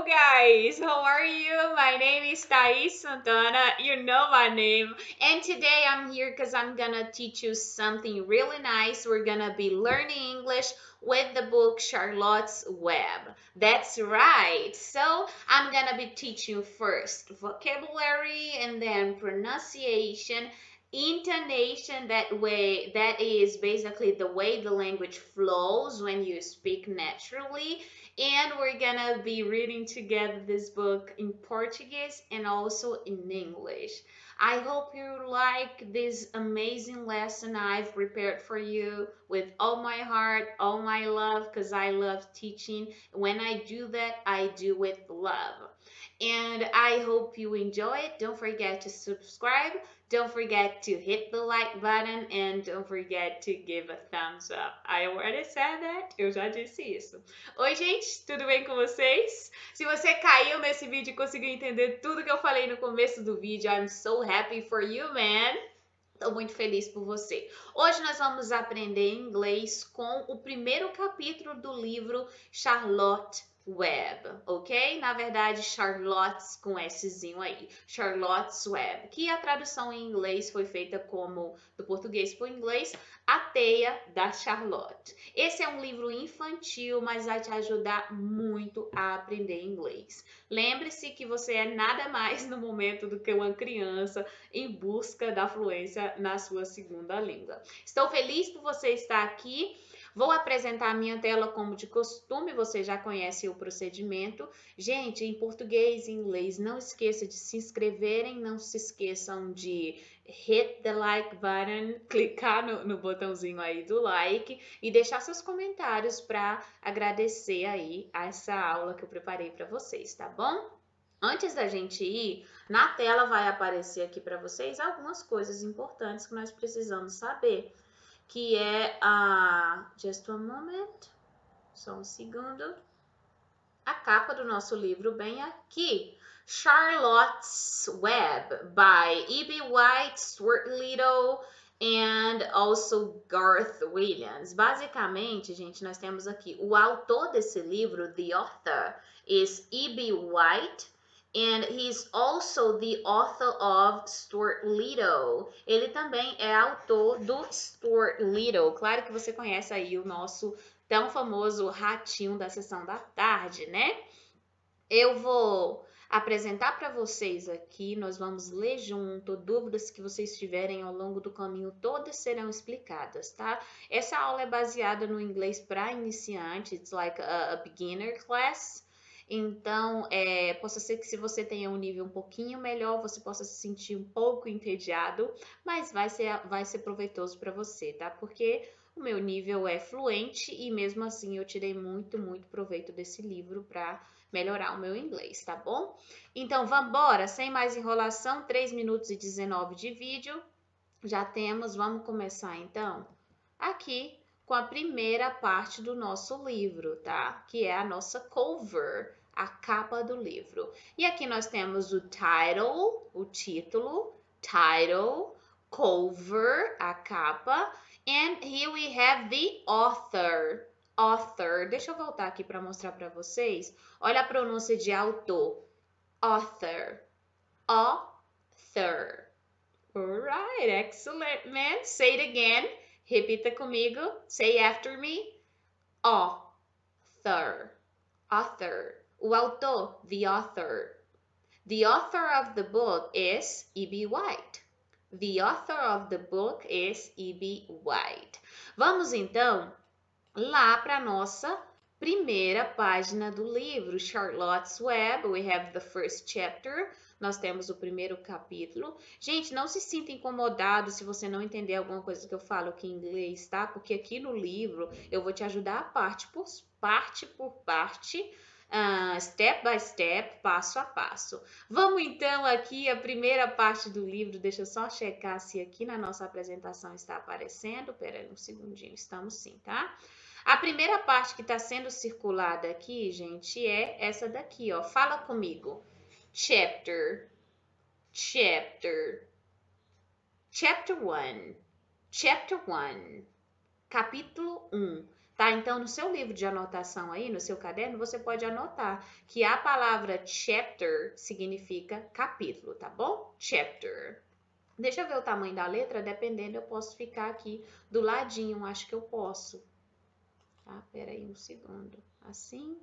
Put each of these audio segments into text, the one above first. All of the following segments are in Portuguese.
guys, how are you? My name is Thais Santana. You know my name. And today I'm here because I'm gonna teach you something really nice. We're gonna be learning English with the book Charlotte's Web. That's right. So I'm gonna be teaching you first vocabulary and then pronunciation, intonation, that is basically the way the language flows when you speak naturally, and we're gonna be reading together this book in Portuguese and also in English. I hope you like this amazing lesson I've prepared for you with all my heart, all my love, because I love teaching. When I do that, I do with love. And I hope you enjoy it. Don't forget to subscribe. Don't forget to hit the like button and don't forget to give a thumbs up. I already said that. Eu já disse isso. Oi, gente, tudo bem com vocês? Se você caiu nesse vídeo e conseguiu entender tudo que eu falei no começo do vídeo, I'm so happy for you, man. Estou muito feliz por você. Hoje nós vamos aprender inglês com o primeiro capítulo do livro Charlotte Web, ok? Na verdade, Charlotte's com Szinho aí. Charlotte's Web, que a tradução em inglês foi feita como, do português para o inglês, A Teia da Charlotte. Esse é um livro infantil, mas vai te ajudar muito a aprender inglês. Lembre-se que você é nada mais no momento do que uma criança em busca da fluência na sua segunda língua. Estou feliz por você estar aqui. Vou apresentar a minha tela como de costume, você já conhece o procedimento. Gente, em português e inglês, não esqueça de se inscreverem, não se esqueçam de hit the like button, clicar no botãozinho aí do like e deixar seus comentários para agradecer aí essa aula que eu preparei para vocês, tá bom? Antes da gente ir, na tela vai aparecer aqui para vocês algumas coisas importantes que nós precisamos saber, que é a... Just one moment, só um segundo. A capa do nosso livro bem aqui. Charlotte's Web, by E.B. White, Stuart Little, and also Garth Williams. Basicamente, gente, nós temos aqui o autor desse livro, the author, is E.B. White, and he's also the author of Stuart Little. Ele também é autor do Stuart Little. Claro que você conhece aí o nosso tão famoso ratinho da sessão da tarde, né? Eu vou apresentar para vocês aqui, nós vamos ler junto, dúvidas que vocês tiverem ao longo do caminho, todas serão explicadas, tá? Essa aula é baseada no inglês para iniciante, it's like a beginner class. Então, possa ser que se você tenha um nível um pouquinho melhor, você possa se sentir um pouco entediado, mas vai ser proveitoso para você, tá? Porque o meu nível é fluente e mesmo assim eu tirei muito, muito proveito desse livro para melhorar o meu inglês, tá bom? Então, vamos embora, sem mais enrolação, 3 minutos e 19 de vídeo, já temos, vamos começar então aqui com a primeira parte do nosso livro, tá? Que é a nossa cover, a capa do livro. E aqui nós temos o title, o título, title, cover, a capa, and here we have the author. Author. Deixa eu voltar aqui para mostrar para vocês. Olha a pronúncia de autor. Author. Author. Alright, excellent, man. Say it again. Repita comigo. Say after me. Author. Author. O autor, the author. The author of the book is E.B. White. The author of the book is E.B. White. Vamos então lá para nossa primeira página do livro, Charlotte's Web. We have the first chapter. Nós temos o primeiro capítulo. Gente, não se sinta incomodado se você não entender alguma coisa que eu falo aqui em inglês, tá? Porque aqui no livro eu vou te ajudar parte por parte, step by step, passo a passo. Vamos então aqui a primeira parte do livro. Deixa eu só checar se aqui na nossa apresentação está aparecendo. Pera aí um segundinho, estamos sim, tá? A primeira parte que está sendo circulada aqui, gente, é essa daqui, ó. Fala comigo. Chapter, chapter, chapter 1, chapter 1, capítulo 1. tá? Então, no seu livro de anotação aí, no seu caderno, você pode anotar que a palavra chapter significa capítulo, tá bom? Chapter. Deixa eu ver o tamanho da letra, dependendo, eu posso ficar aqui do ladinho, acho que eu posso. Tá? Pera aí um segundo. Assim,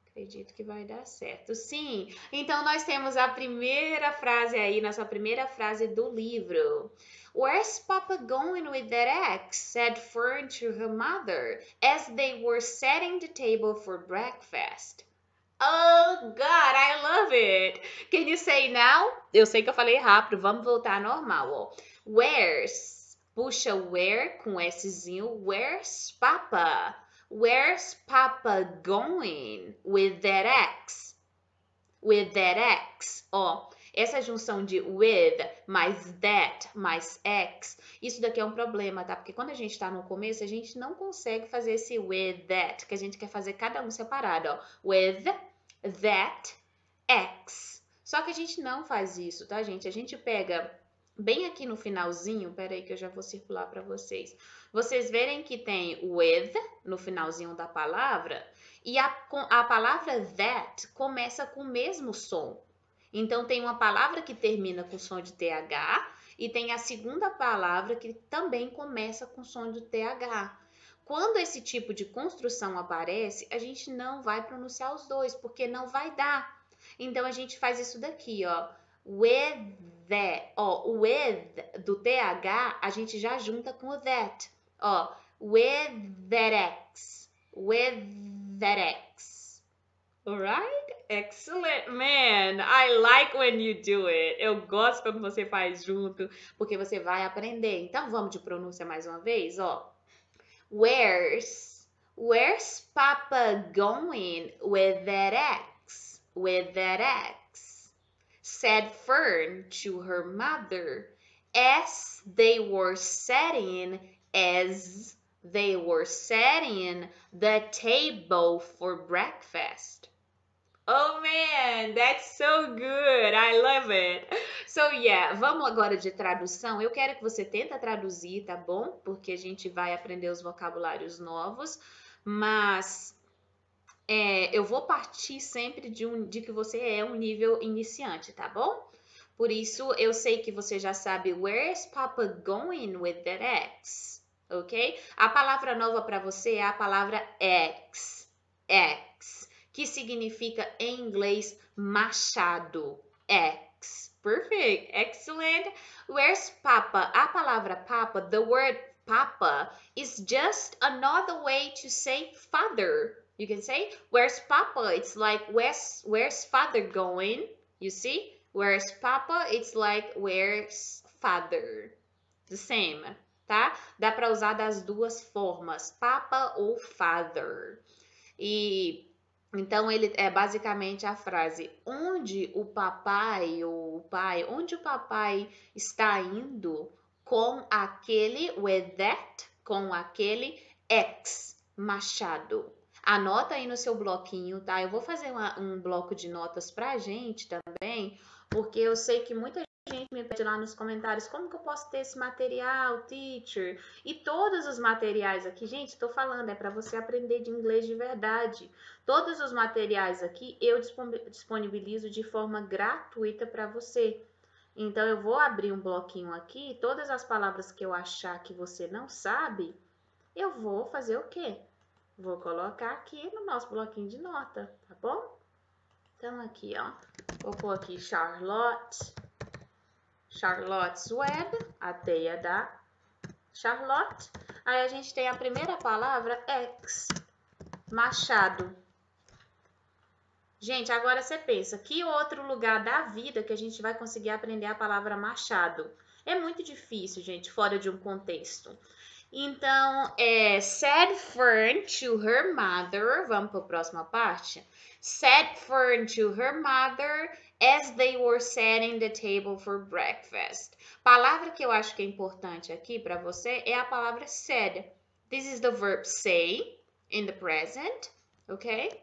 acredito que vai dar certo. Sim, então nós temos a primeira frase aí, nossa primeira frase do livro. Where's Papa going with that ex? Said Fern to her mother as they were setting the table for breakfast. Oh, God, I love it. Can you say now? Eu sei que eu falei rápido, vamos voltar ao normal, ó. Where's? Puxa, where com Szinho. Where's Papa? Where's Papa going with that ex? With that ex. Ó, essa junção de with mais that mais ex, isso daqui é um problema, tá? Porque quando a gente tá no começo, a gente não consegue fazer esse with that, que a gente quer fazer cada um separado, ó. With that ex. Só que a gente não faz isso, tá, gente? A gente pega bem aqui no finalzinho, peraí que eu já vou circular para vocês. Vocês verem que tem with no finalzinho da palavra e a palavra that começa com o mesmo som. Então, tem uma palavra que termina com som de TH e tem a segunda palavra que também começa com som de TH. Quando esse tipo de construção aparece, a gente não vai pronunciar os dois, porque não vai dar. Então, a gente faz isso daqui, ó. With that. Ó, o with do TH, a gente já junta com o that. Ó, with that X. With that X. Alright? Excellent, man. I like when you do it. Eu gosto quando você faz junto, porque você vai aprender. Então, vamos de pronúncia mais uma vez, ó. Where's Papa going with that ex? With that ex? Said Fern to her mother as they were setting the table for breakfast. Oh man, that's so good. I love it. So yeah, vamos agora de tradução. Eu quero que você tenta traduzir, tá bom? Porque a gente vai aprender os vocabulários novos, mas eu vou partir sempre de que você é um nível iniciante, tá bom? Por isso, eu sei que você já sabe where's Papa going with that ex, ok? A palavra nova para você é a palavra ex, que significa em inglês machado, ex. Perfect, excellent. Where's Papa? A palavra Papa, the word Papa is just another way to say father. You can say, where's Papa? It's like, where's father going? You see? Where's Papa? It's like, where's father? The same, tá? Dá para usar das duas formas, Papa ou father. E então ele é basicamente a frase onde o papai ou o pai, onde o papai está indo com aquele with that, com aquele ex machado. Anota aí no seu bloquinho, tá? Eu vou fazer um bloco de notas pra gente também, porque eu sei que muita gente me pede lá nos comentários como que eu posso ter esse material, teacher? E todos os materiais aqui, gente, tô falando, é para você aprender de inglês de verdade. Todos os materiais aqui eu disponibilizo de forma gratuita para você. Então, eu vou abrir um bloquinho aqui, todas as palavras que eu achar que você não sabe, eu vou fazer o quê? Vou colocar aqui no nosso bloquinho de nota, tá bom? Então, aqui, ó, vou pôr aqui Charlotte's Web, a teia da Charlotte. Aí a gente tem a primeira palavra, ex, machado. Gente, agora você pensa, que outro lugar da vida que a gente vai conseguir aprender a palavra machado? É muito difícil, gente, fora de um contexto. Então, said Fern to her mother, vamos para a próxima parte. Said Fern to her mother as they were setting the table for breakfast. Palavra que eu acho que é importante aqui para você é a palavra said. This is the verb say in the present, ok?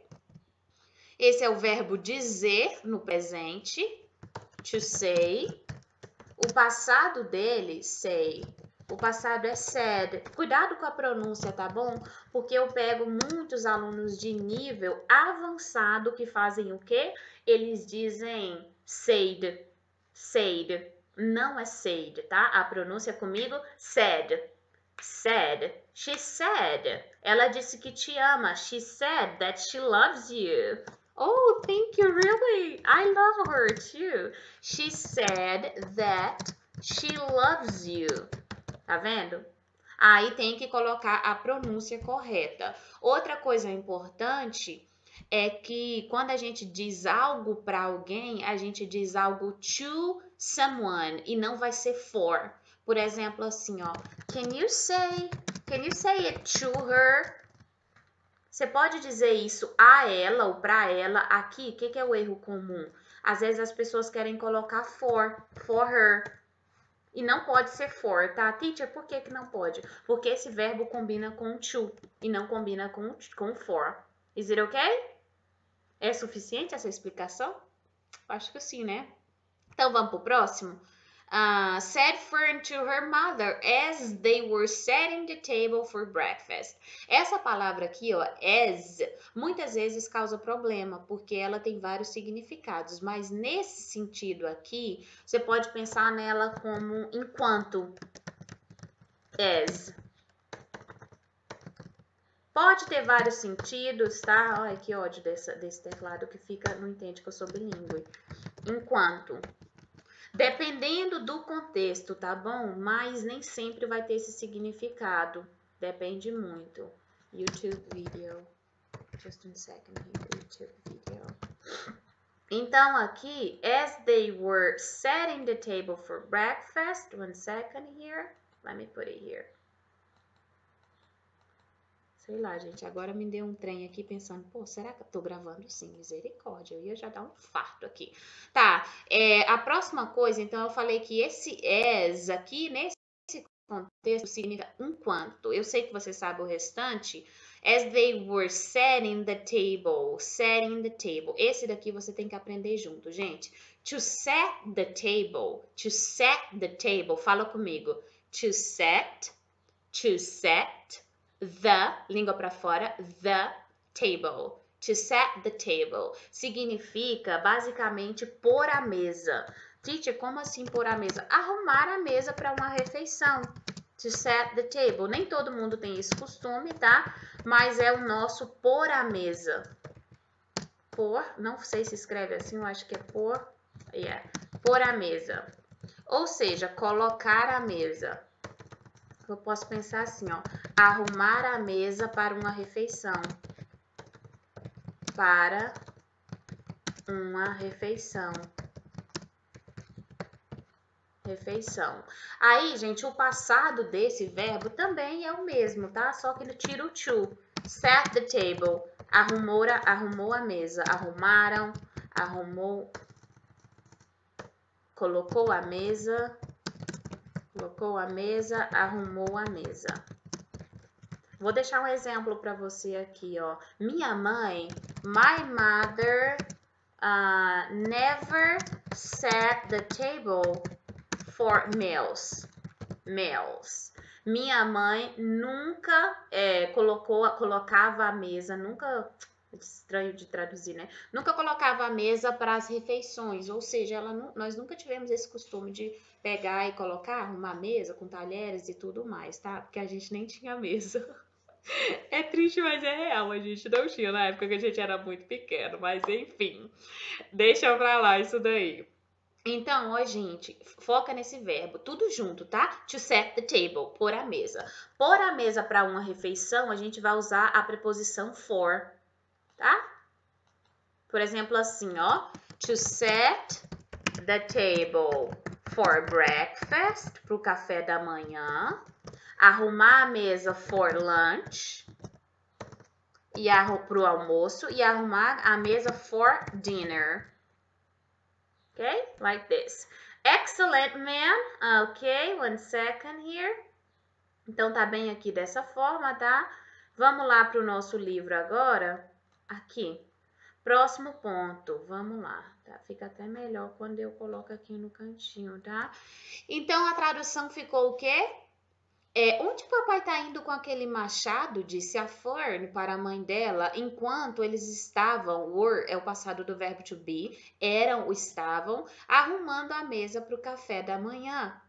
Esse é o verbo dizer no presente, to say. O passado dele, say. O passado é said. Cuidado com a pronúncia, tá bom? Porque eu pego muitos alunos de nível avançado que fazem o quê? Eles dizem said, said. Não é said, tá? A pronúncia comigo, said, said. She said. Ela disse que te ama. She said that she loves you. Oh, thank you, really. I love her too. She said that she loves you. Tá vendo? Aí tem que colocar a pronúncia correta. Outra coisa importante é que quando a gente diz algo para alguém, a gente diz algo to someone e não vai ser for. Por exemplo, assim, ó, can you say it to her? Você pode dizer isso a ela ou para ela. Aqui, o que é o erro comum? Às vezes as pessoas querem colocar for her. E não pode ser for, tá? Teacher, por que não pode? Porque esse verbo combina com to e não combina com for. Is it okay? É suficiente essa explicação? Acho que sim, né? Então vamos pro próximo? Said Fern to her mother as they were setting the table for breakfast. Essa palavra aqui, ó, as, muitas vezes causa problema, porque ela tem vários significados, mas nesse sentido aqui, você pode pensar nela como enquanto. As. Pode ter vários sentidos, tá? Olha que ódio desse teclado que fica, não entende que eu sou bilíngue. Enquanto. Dependendo do contexto, tá bom? Mas nem sempre vai ter esse significado. Depende muito. YouTube video. Just one second here. YouTube video. Então, aqui, as they were setting the table for breakfast. One second here. Let me put it here. Sei lá, gente, agora me deu um trem aqui pensando, pô, será que eu tô gravando sim? Misericórdia, eu ia já dar um infarto aqui. Tá, a próxima coisa, então eu falei que esse as aqui, nesse contexto, significa enquanto. Eu sei que você sabe o restante. As they were setting the table, setting the table. Esse daqui você tem que aprender junto, gente. To set the table, to set the table. Fala comigo. To set the, língua para fora, the table. To set the table significa basicamente pôr a mesa. Teacher, como assim pôr a mesa? Arrumar a mesa para uma refeição. To set the table. Nem todo mundo tem esse costume, tá? Mas é o nosso pôr a mesa. Pôr, não sei se escreve assim, eu acho que é pôr. Yeah. Pôr a mesa. Ou seja, colocar a mesa. Eu posso pensar assim, ó, arrumar a mesa para uma refeição. Para uma refeição. Refeição. Aí, gente, o passado desse verbo também é o mesmo, tá? Só que ele tira o to. Set the table. Arrumou a mesa. Arrumaram. Arrumou. Colocou a mesa. Colocou a mesa. Arrumou a mesa. Vou deixar um exemplo para você aqui, ó. Minha mãe, my mother never set the table for meals. Minha mãe nunca colocava a mesa, nunca, estranho de traduzir, né? Nunca colocava a mesa para as refeições, ou seja, nós nunca tivemos esse costume de pegar e colocar uma mesa com talheres e tudo mais, tá? Porque a gente nem tinha mesa. É triste, mas é real. A gente não tinha na época que a gente era muito pequeno. Mas enfim, deixa pra lá isso daí. Então, ó, gente, foca nesse verbo, tudo junto, tá? To set the table, pôr a mesa. Pôr a mesa para uma refeição, a gente vai usar a preposição for, tá? Por exemplo, assim, ó. To set the table for breakfast, pro café da manhã. Arrumar a mesa for lunch, e pro almoço, e arrumar a mesa for dinner. Okay, like this. Excellent, man. Okay, one second here. Então, tá bem aqui dessa forma, tá? Vamos lá pro nosso livro agora. Aqui. Próximo ponto. Vamos lá. Tá? Fica até melhor quando eu coloco aqui no cantinho, tá? Então, a tradução ficou o quê? Onde papai tá indo com aquele machado? Disse a Fern para a mãe dela, enquanto eles estavam, were é o passado do verbo to be, eram ou estavam, arrumando a mesa para o café da manhã.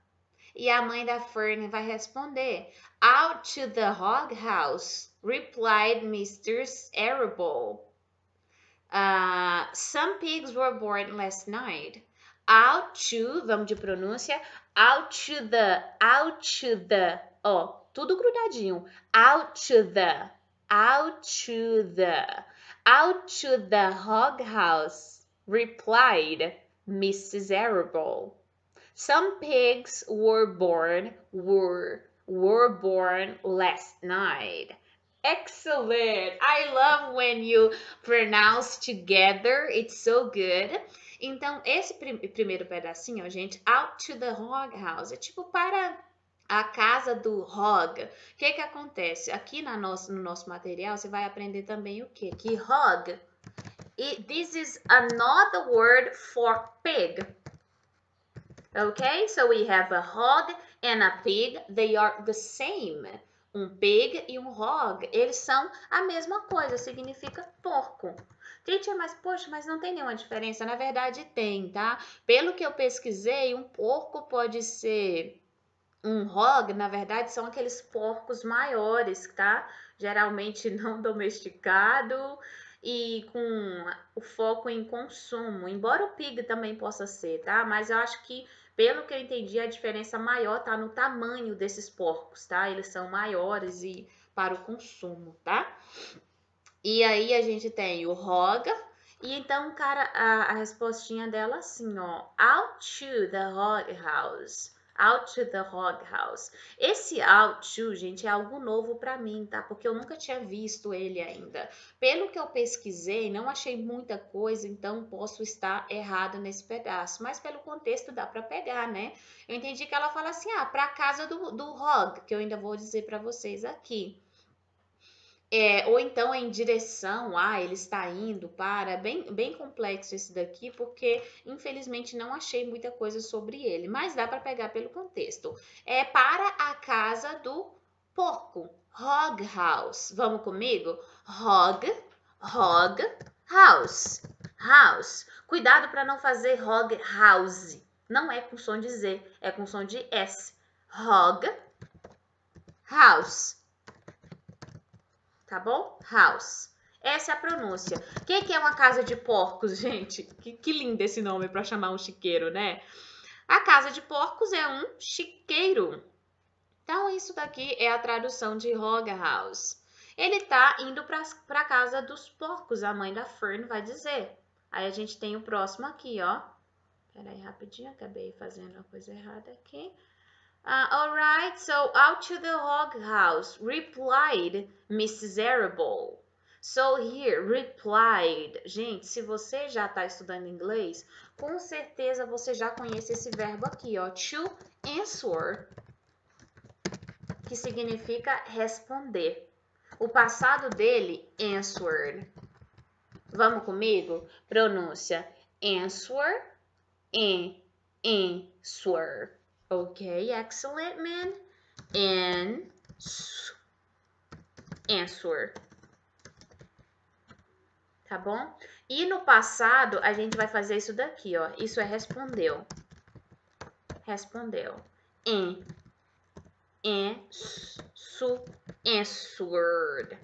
E a mãe da Fern vai responder: Out to the hog house, replied Mr. Arable. Some pigs were born last night. Out to, vamos de pronúncia, out to the, ó, tudo grudadinho. Out to the hog house, replied Mrs. Arable. Some pigs were born last night. Excellent. I love when you pronounce together. It's so good. Então, esse primeiro pedacinho, gente, out to the hog house, é tipo para a casa do hog. O que que acontece? Aqui no nosso material, você vai aprender também o quê? Que hog, this is another word for pig. Okay, so we have a hog and a pig. They are the same. Pig e hog, eles são a mesma coisa, significa porco. Teacher, mas poxa, mas não tem nenhuma diferença? Na verdade tem, tá? Pelo que eu pesquisei, porco pode ser hog, na verdade, são aqueles porcos maiores, tá? Geralmente não domesticado e com o foco em consumo. Embora o pig também possa ser, tá? Mas eu acho que, pelo que eu entendi, a diferença maior tá no tamanho desses porcos, tá? Eles são maiores e para o consumo, tá? E aí a gente tem o hog. E então, cara, a respostinha dela assim, ó. Out to the hog house. Out to the hog house. Esse out to, gente, é algo novo para mim, tá? Porque eu nunca tinha visto ele ainda. Pelo que eu pesquisei, não achei muita coisa, então posso estar errado nesse pedaço. Mas pelo contexto dá para pegar, né? Eu entendi que ela fala assim, para casa do hog, que eu ainda vou dizer para vocês aqui. Ou então em direção a, ele está indo para, bem complexo esse daqui, porque infelizmente não achei muita coisa sobre ele, mas dá para pegar pelo contexto. É para a casa do porco, hog house. Vamos comigo? Hog house, house. Cuidado para não fazer hog house. Não é com som de Z, é com som de S. Hog house. Tá bom? House. Essa é a pronúncia. O que é uma casa de porcos, gente? Que lindo esse nome para chamar um chiqueiro, né? A casa de porcos é um chiqueiro. Então, isso daqui é a tradução de hog house. Ele tá indo para a casa dos porcos, a mãe da Fern vai dizer. Aí a gente tem o próximo aqui, ó. Peraí, rapidinho, acabei fazendo a coisa errada aqui. Alright, so out to the hog house, replied Mrs. Arable. So here, replied. Gente, se você já está estudando inglês, com certeza você já conhece esse verbo aqui, ó. To answer, que significa responder. O passado dele, answered. Vamos comigo? Pronúncia answer, answer. Okay, excellent, man. Answer. Tá bom? E no passado, a gente vai fazer isso daqui, ó. Isso é respondeu. Respondeu. Answered.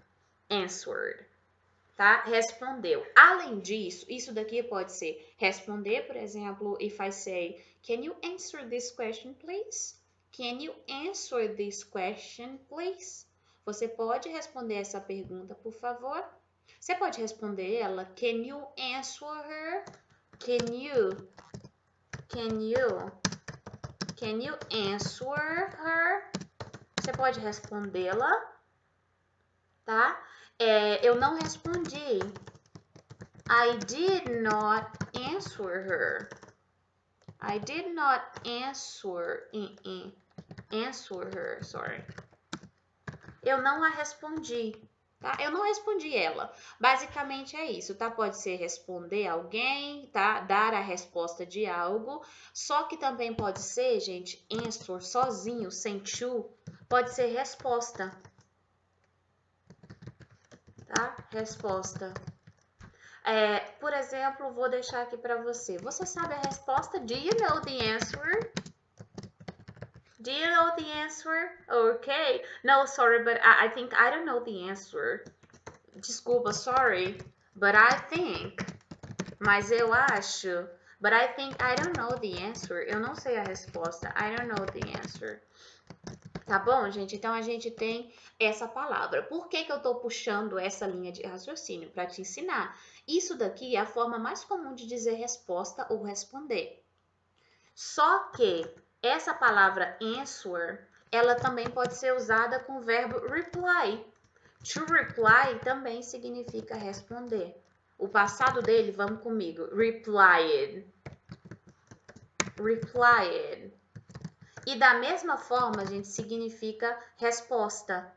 Answered. Tá? Respondeu. Além disso, isso daqui pode ser responder, por exemplo, if I say, can you answer this question, please? Can you answer this question, please? Você pode responder essa pergunta, por favor? Você pode responder ela, can you answer her? Can you answer her? Você pode respondê-la, tá? Eu não respondi. I did not answer her. I did not answer her, sorry. Eu não a respondi, tá? Eu não respondi ela. Basicamente é isso, tá? Pode ser responder alguém, tá? Dar a resposta de algo. Só que também pode ser, gente, answer sozinho, sem to. Pode ser resposta, tá? Resposta. Por exemplo, vou deixar aqui para você. Você sabe a resposta? Do you know the answer? Do you know the answer? Okay. No, sorry, but I think I don't know the answer. Desculpa, sorry. But I think. Mas eu acho. But I think I don't know the answer. Eu não sei a resposta. I don't know the answer. Tá bom, gente? Então a gente tem essa palavra. Por que eu tô puxando essa linha de raciocínio? Para te ensinar. Isso daqui é a forma mais comum de dizer resposta ou responder. Só que essa palavra answer, ela também pode ser usada com o verbo reply. To reply também significa responder. O passado dele, vamos comigo. Replied. Replied. E da mesma forma, gente, significa resposta,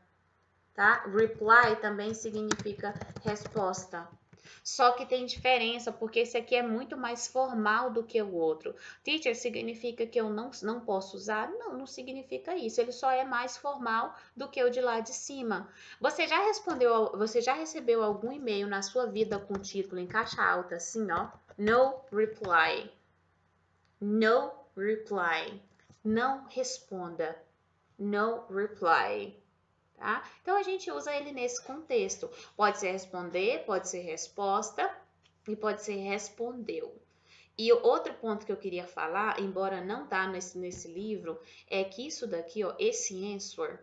tá? Reply também significa resposta. Só que tem diferença, porque esse aqui é muito mais formal do que o outro. Teacher significa que eu não posso usar? Não, não significa isso. Ele só é mais formal do que o de lá de cima. Você já recebeu algum e-mail na sua vida com título em caixa alta, assim, ó? No reply. No reply. Não responda. No reply. Tá? Então a gente usa ele nesse contexto. Pode ser responder, pode ser resposta e pode ser respondeu. E outro ponto que eu queria falar, embora não tá nesse livro, é que isso daqui, ó, esse answer,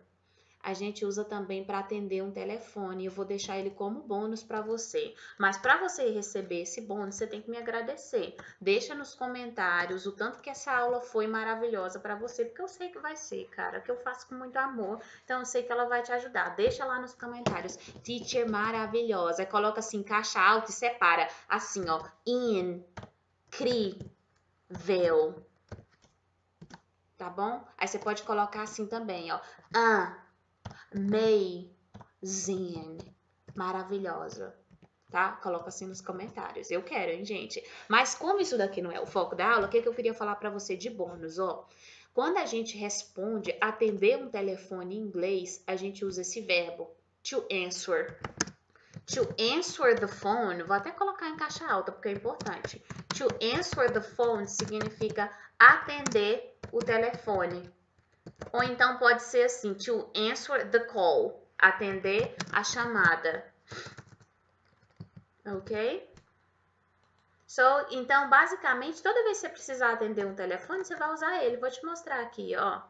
a gente usa também para atender um telefone. Eu vou deixar ele como bônus para você. Mas para você receber esse bônus, você tem que me agradecer. Deixa nos comentários o tanto que essa aula foi maravilhosa para você, porque eu sei que vai ser, cara, que eu faço com muito amor. Então eu sei que ela vai te ajudar. Deixa lá nos comentários. Teacher maravilhosa. Aí coloca assim, caixa alta e separa. Assim, ó. Incrível. Tá bom? Aí você pode colocar assim também, ó. Amazing. Maravilhosa. Tá? Coloca assim nos comentários. Eu quero, hein, gente? Mas como isso daqui não é o foco da aula, o que eu queria falar para você de bônus, ó? Quando a gente responde, atender um telefone em inglês, a gente usa esse verbo to answer. To answer the phone, vou até colocar em caixa alta porque é importante. To answer the phone significa atender o telefone. Ou então pode ser assim, to answer the call, atender a chamada. Ok? Então, basicamente, toda vez que você precisar atender um telefone, você vai usar ele. Vou te mostrar aqui, ó.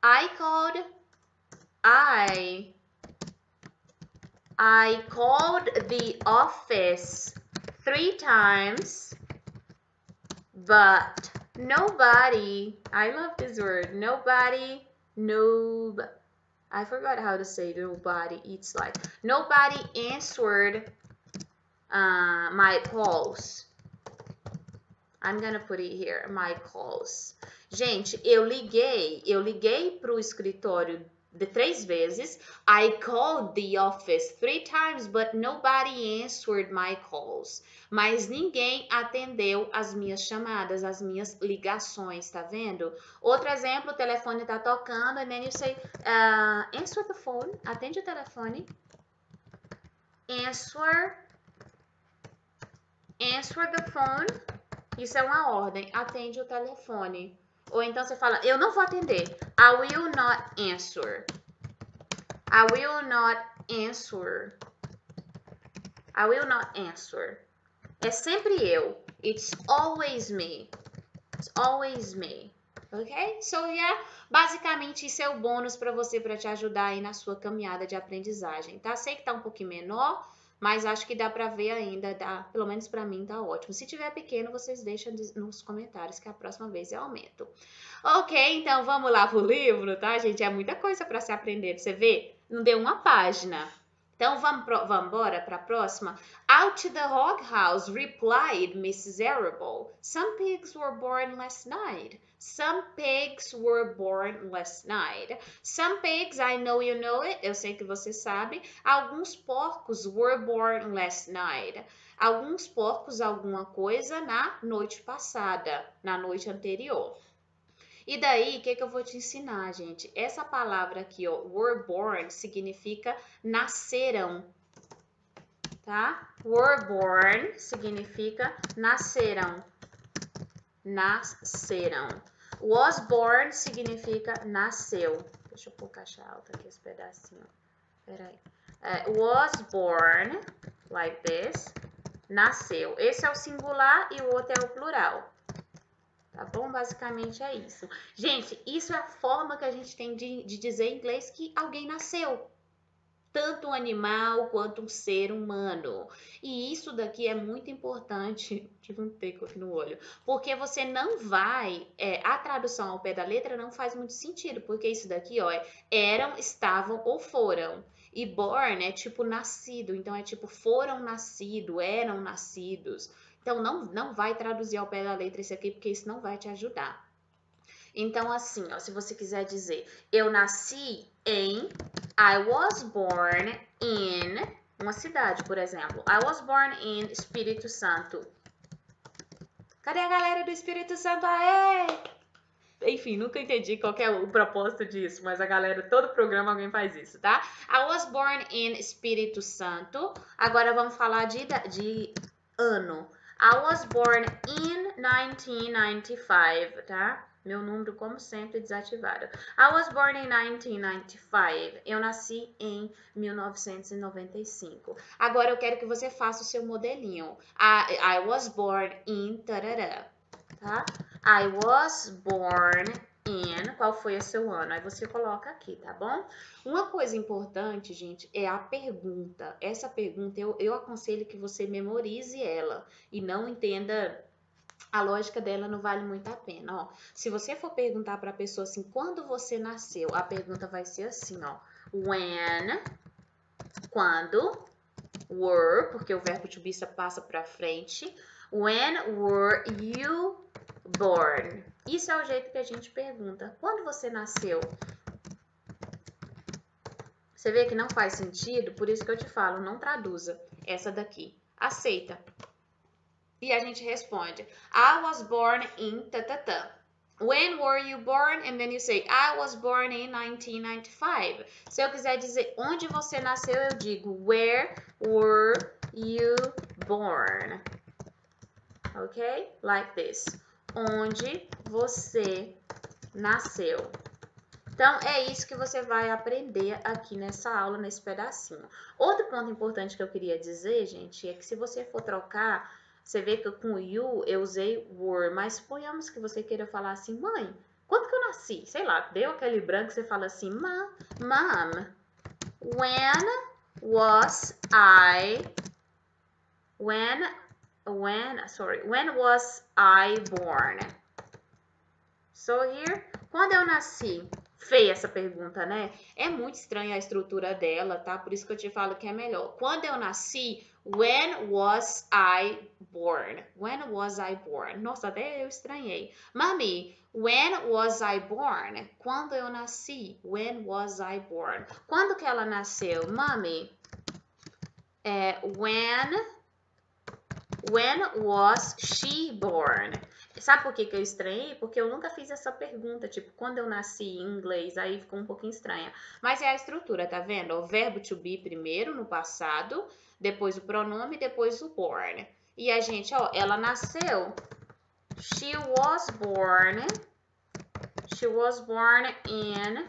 I called the office 3 times, but nobody, I love this word, nobody, I forgot how to say nobody. It's like nobody answered my calls. I'm gonna put it here, my calls. Gente, eu liguei pro escritório de 3 vezes. I called the office 3 times, but nobody answered my calls. Mas ninguém atendeu as minhas chamadas, as minhas ligações, tá vendo? Outro exemplo, o telefone tá tocando, and then you say, answer the phone, atende o telefone. Answer the phone. Isso é uma ordem, atende o telefone. Ou então você fala, eu não vou atender. I will not answer. I will not answer. I will not answer. É sempre eu. It's always me. It's always me. Ok? So, yeah, basicamente isso é o bônus para você, para te ajudar aí na sua caminhada de aprendizagem, tá? Sei que tá um pouquinho menor, mas acho que dá para ver ainda, pelo menos para mim tá ótimo. Se tiver pequeno, vocês deixam nos comentários que a próxima vez eu aumento. Ok, então vamos lá pro livro, tá, gente? É muita coisa para se aprender. Você vê? Não deu uma página. Então vamos embora para a próxima. Out to the hog house, replied Mrs. Arable. Some pigs were born last night. Some pigs were born last night. Some pigs, I know you know it, eu sei que você sabe. Alguns porcos were born last night. Alguns porcos, alguma coisa na noite passada, na noite anterior. E daí, o que eu vou te ensinar, gente? Essa palavra aqui, ó, were born, significa nasceram, tá? Were born significa nasceram. Nasceram. Was born significa nasceu. Deixa eu pôr caixa alta aqui esse pedacinho. Peraí. Was born, like this, nasceu. Esse é o singular e o outro é o plural. Tá bom? Basicamente é isso. Gente, isso é a forma que a gente tem de dizer em inglês que alguém nasceu. Tanto um animal quanto um ser humano. E isso daqui é muito importante. Tive um teco aqui no olho. Porque você não vai. A tradução ao pé da letra não faz muito sentido. Porque isso daqui, ó, eram, estavam ou foram. E born é tipo nascido. Então é tipo foram nascidos, eram nascidos. Então não vai traduzir ao pé da letra isso aqui, porque isso não vai te ajudar. Então, assim, ó, se você quiser dizer, eu nasci em, I was born in, uma cidade, por exemplo. I was born in Espírito Santo. Cadê a galera do Espírito Santo? Aê! Enfim, nunca entendi qual que é o propósito disso, mas a galera, todo programa alguém faz isso, tá? I was born in Espírito Santo. Agora vamos falar de ano. I was born in 1995, tá? Meu número, como sempre, desativado. I was born in 1995. Eu nasci em 1995. Agora eu quero que você faça o seu modelinho. I was born in tarará, tá? I was born in... Qual foi o seu ano? Aí você coloca aqui, tá bom? Uma coisa importante, gente, é a pergunta. Essa pergunta, eu aconselho que você memorize ela e não entenda... A lógica dela não vale muito a pena, ó. Se você for perguntar para a pessoa assim, quando você nasceu? A pergunta vai ser assim, ó. When, quando, were, porque o verbo to be passa para frente. When were you born? Isso é o jeito que a gente pergunta. Quando você nasceu? Você vê que não faz sentido? Por isso que eu te falo, não traduza essa daqui. Aceita. E a gente responde, I was born in tatatã. When were you born? And then you say, I was born in 1995. Se eu quiser dizer onde você nasceu, eu digo, where were you born? Ok? Like this. Onde você nasceu. Então, é isso que você vai aprender aqui nessa aula, nesse pedacinho. Outro ponto importante que eu queria dizer, gente, é que se você for trocar... Você vê que com o you eu usei were, mas suponhamos que você queira falar assim, mãe, quando que eu nasci? Sei lá, deu aquele branco, você fala assim, mom, when was I born? So here, quando eu nasci? Feia essa pergunta, né? É muito estranha a estrutura dela, tá? Por isso que eu te falo que é melhor. Quando eu nasci, when was I born? When was I born? Nossa, até eu estranhei. Mami, when was I born? Quando eu nasci? When was I born? Quando que ela nasceu? Mami, when was she born? Sabe por que eu estranhei? Porque eu nunca fiz essa pergunta, tipo, quando eu nasci em inglês, aí ficou um pouquinho estranha. Mas é a estrutura, tá vendo? O verbo to be primeiro, no passado, depois o pronome, depois o born. E a gente, ó, ela nasceu. She was born in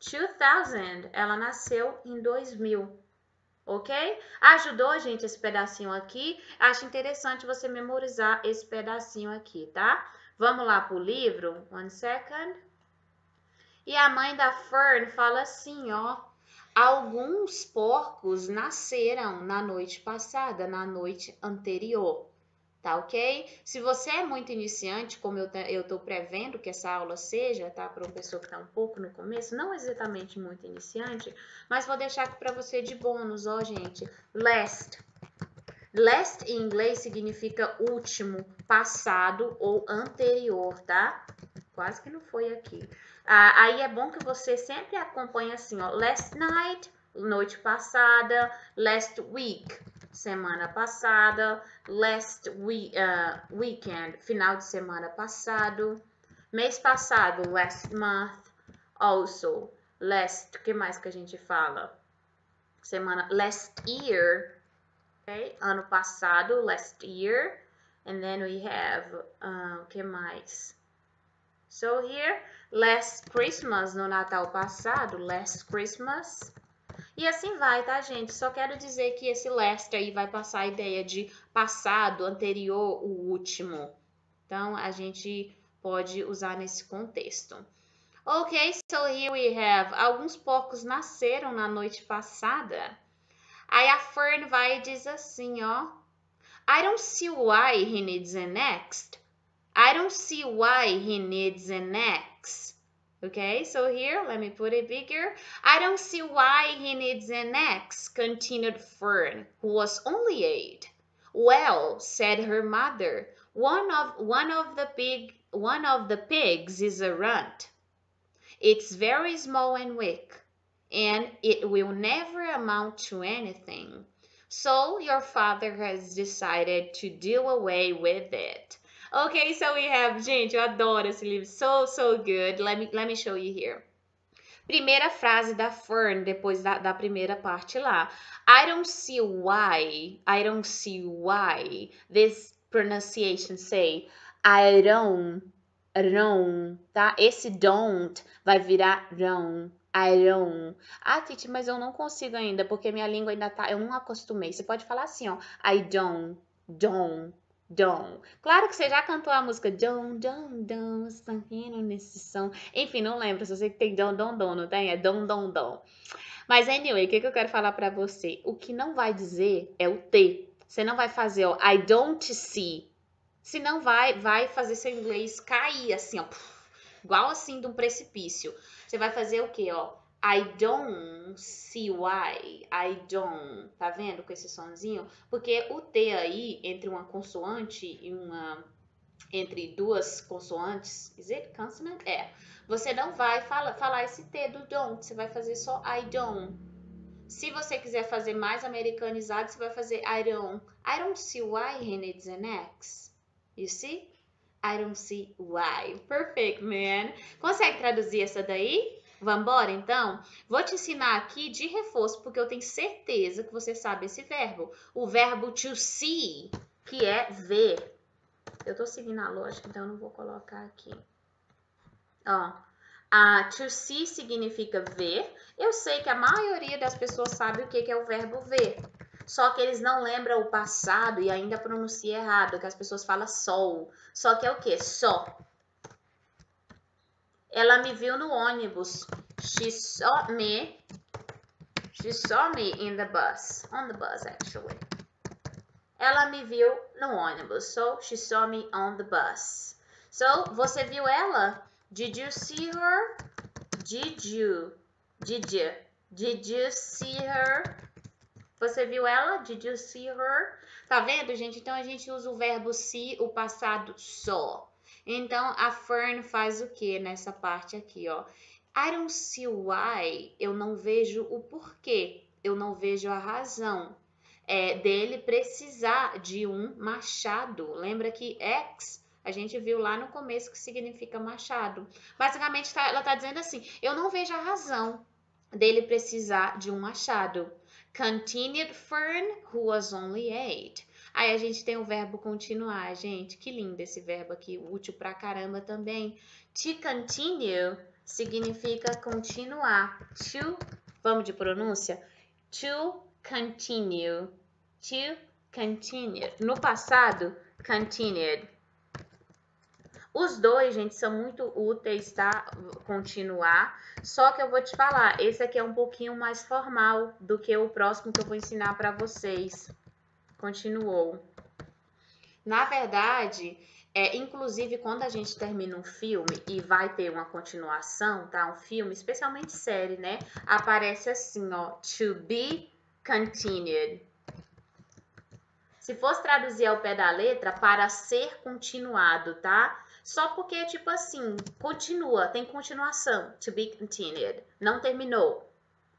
2000. Ela nasceu em 2000. Ok? Ajudou, gente, esse pedacinho aqui? Acho interessante você memorizar esse pedacinho aqui, tá? Vamos lá pro livro. One second. E a mãe da Fern fala assim, ó. Alguns porcos nasceram na noite passada, na noite anterior. Tá ok? Se você é muito iniciante, como eu tô prevendo que essa aula seja, tá? Para uma pessoa que tá um pouco no começo, não exatamente muito iniciante, mas vou deixar aqui para você de bônus, ó, gente. Last. Last em inglês significa último, passado ou anterior, tá? Quase que não foi aqui. Aí é bom que você sempre acompanhe assim, ó. Last night, noite passada. Last week, semana passada. Last weekend, final de semana passado. Mês passado, last month. Also, last, o que mais que a gente fala? Semana, last year, okay? Ano passado, last year. And then we have, o que mais? So here, last Christmas, no Natal passado, last Christmas. E assim vai, tá, gente? Só quero dizer que esse last aí vai passar a ideia de passado, anterior, o último. Então, a gente pode usar nesse contexto. Ok, so here we have. Alguns porcos nasceram na noite passada. Aí a Fern vai e diz assim, ó. I don't see why he needs an axe. I don't see why he needs an axe. Okay, so here, let me put it bigger. I don't see why he needs an axe, continued Fern, who was only 8. Well, said her mother, one of the pigs is a runt. It's very small and weak, and it will never amount to anything. So your father has decided to do away with it. Okay, so we have, gente, eu adoro esse livro, so good. Let me show you here. Primeira frase da Fern, depois da primeira parte lá. I don't see why this pronunciation say I don't, tá? Esse don't vai virar don't. I don't. Ah, Titi, mas eu não consigo ainda, porque minha língua ainda tá, eu não acostumei. Você pode falar assim, ó, I don't. Claro que você já cantou a música Dom, sentindo nesse som. Enfim, não lembro, só sei que tem dom, não tem? É dom. Mas anyway, o que eu quero falar pra você? O que não vai dizer é o T. Você não vai fazer, ó, I don't see. Senão vai fazer seu inglês cair assim, ó. Igual assim de um precipício. Você vai fazer o quê, ó? I don't see why. I don't. Tá vendo com esse sonzinho? Porque o T aí, entre uma consoante e entre duas consoantes, is it consonant? É. Você não vai falar esse T do don't. Você vai fazer só I don't. Se você quiser fazer mais americanizado, você vai fazer I don't see why he needs an X. You see? I don't see why. Perfect, man. Consegue traduzir essa daí? Vambora, então? Vou te ensinar aqui de reforço, porque eu tenho certeza que você sabe esse verbo. O verbo to see, que é ver. Eu tô seguindo a lógica, então eu não vou colocar aqui. Ó, to see significa ver. Eu sei que a maioria das pessoas sabe o que é o verbo ver. Só que eles não lembram o passado e ainda pronuncia errado, que as pessoas falam sol. Só que é o quê? Só. Ela me viu no ônibus. She saw me in the bus. On the bus, actually. Ela me viu no ônibus. So, she saw me on the bus. So, você viu ela? Did you see her? Did you see her? Você viu ela? Did you see her? Tá vendo, gente? Então a gente usa o verbo see, o passado saw. Então a Fern faz o que nessa parte aqui, ó? I don't see why. Eu não vejo o porquê. Eu não vejo a razão dele precisar de um machado. Lembra que axe a gente viu lá no começo que significa machado. Basicamente, ela tá dizendo assim: eu não vejo a razão dele precisar de um machado. Continued Fern, who was only 8. Aí a gente tem o verbo continuar, gente. Que lindo esse verbo aqui, útil pra caramba também. To continue significa continuar. To, vamos de pronúncia? To continue. To continue. No passado, continued. Os dois, gente, são muito úteis, tá? Continuar. Só que eu vou te falar, esse aqui é um pouquinho mais formal do que o próximo que eu vou ensinar para vocês. Continuou. Na verdade, inclusive quando a gente termina um filme e vai ter uma continuação, tá? Um filme, especialmente série, né? Aparece assim, ó, to be continued. Se fosse traduzir ao pé da letra, para ser continuado, tá? Só porque, tipo assim, continua, tem continuação. To be continued. Não terminou.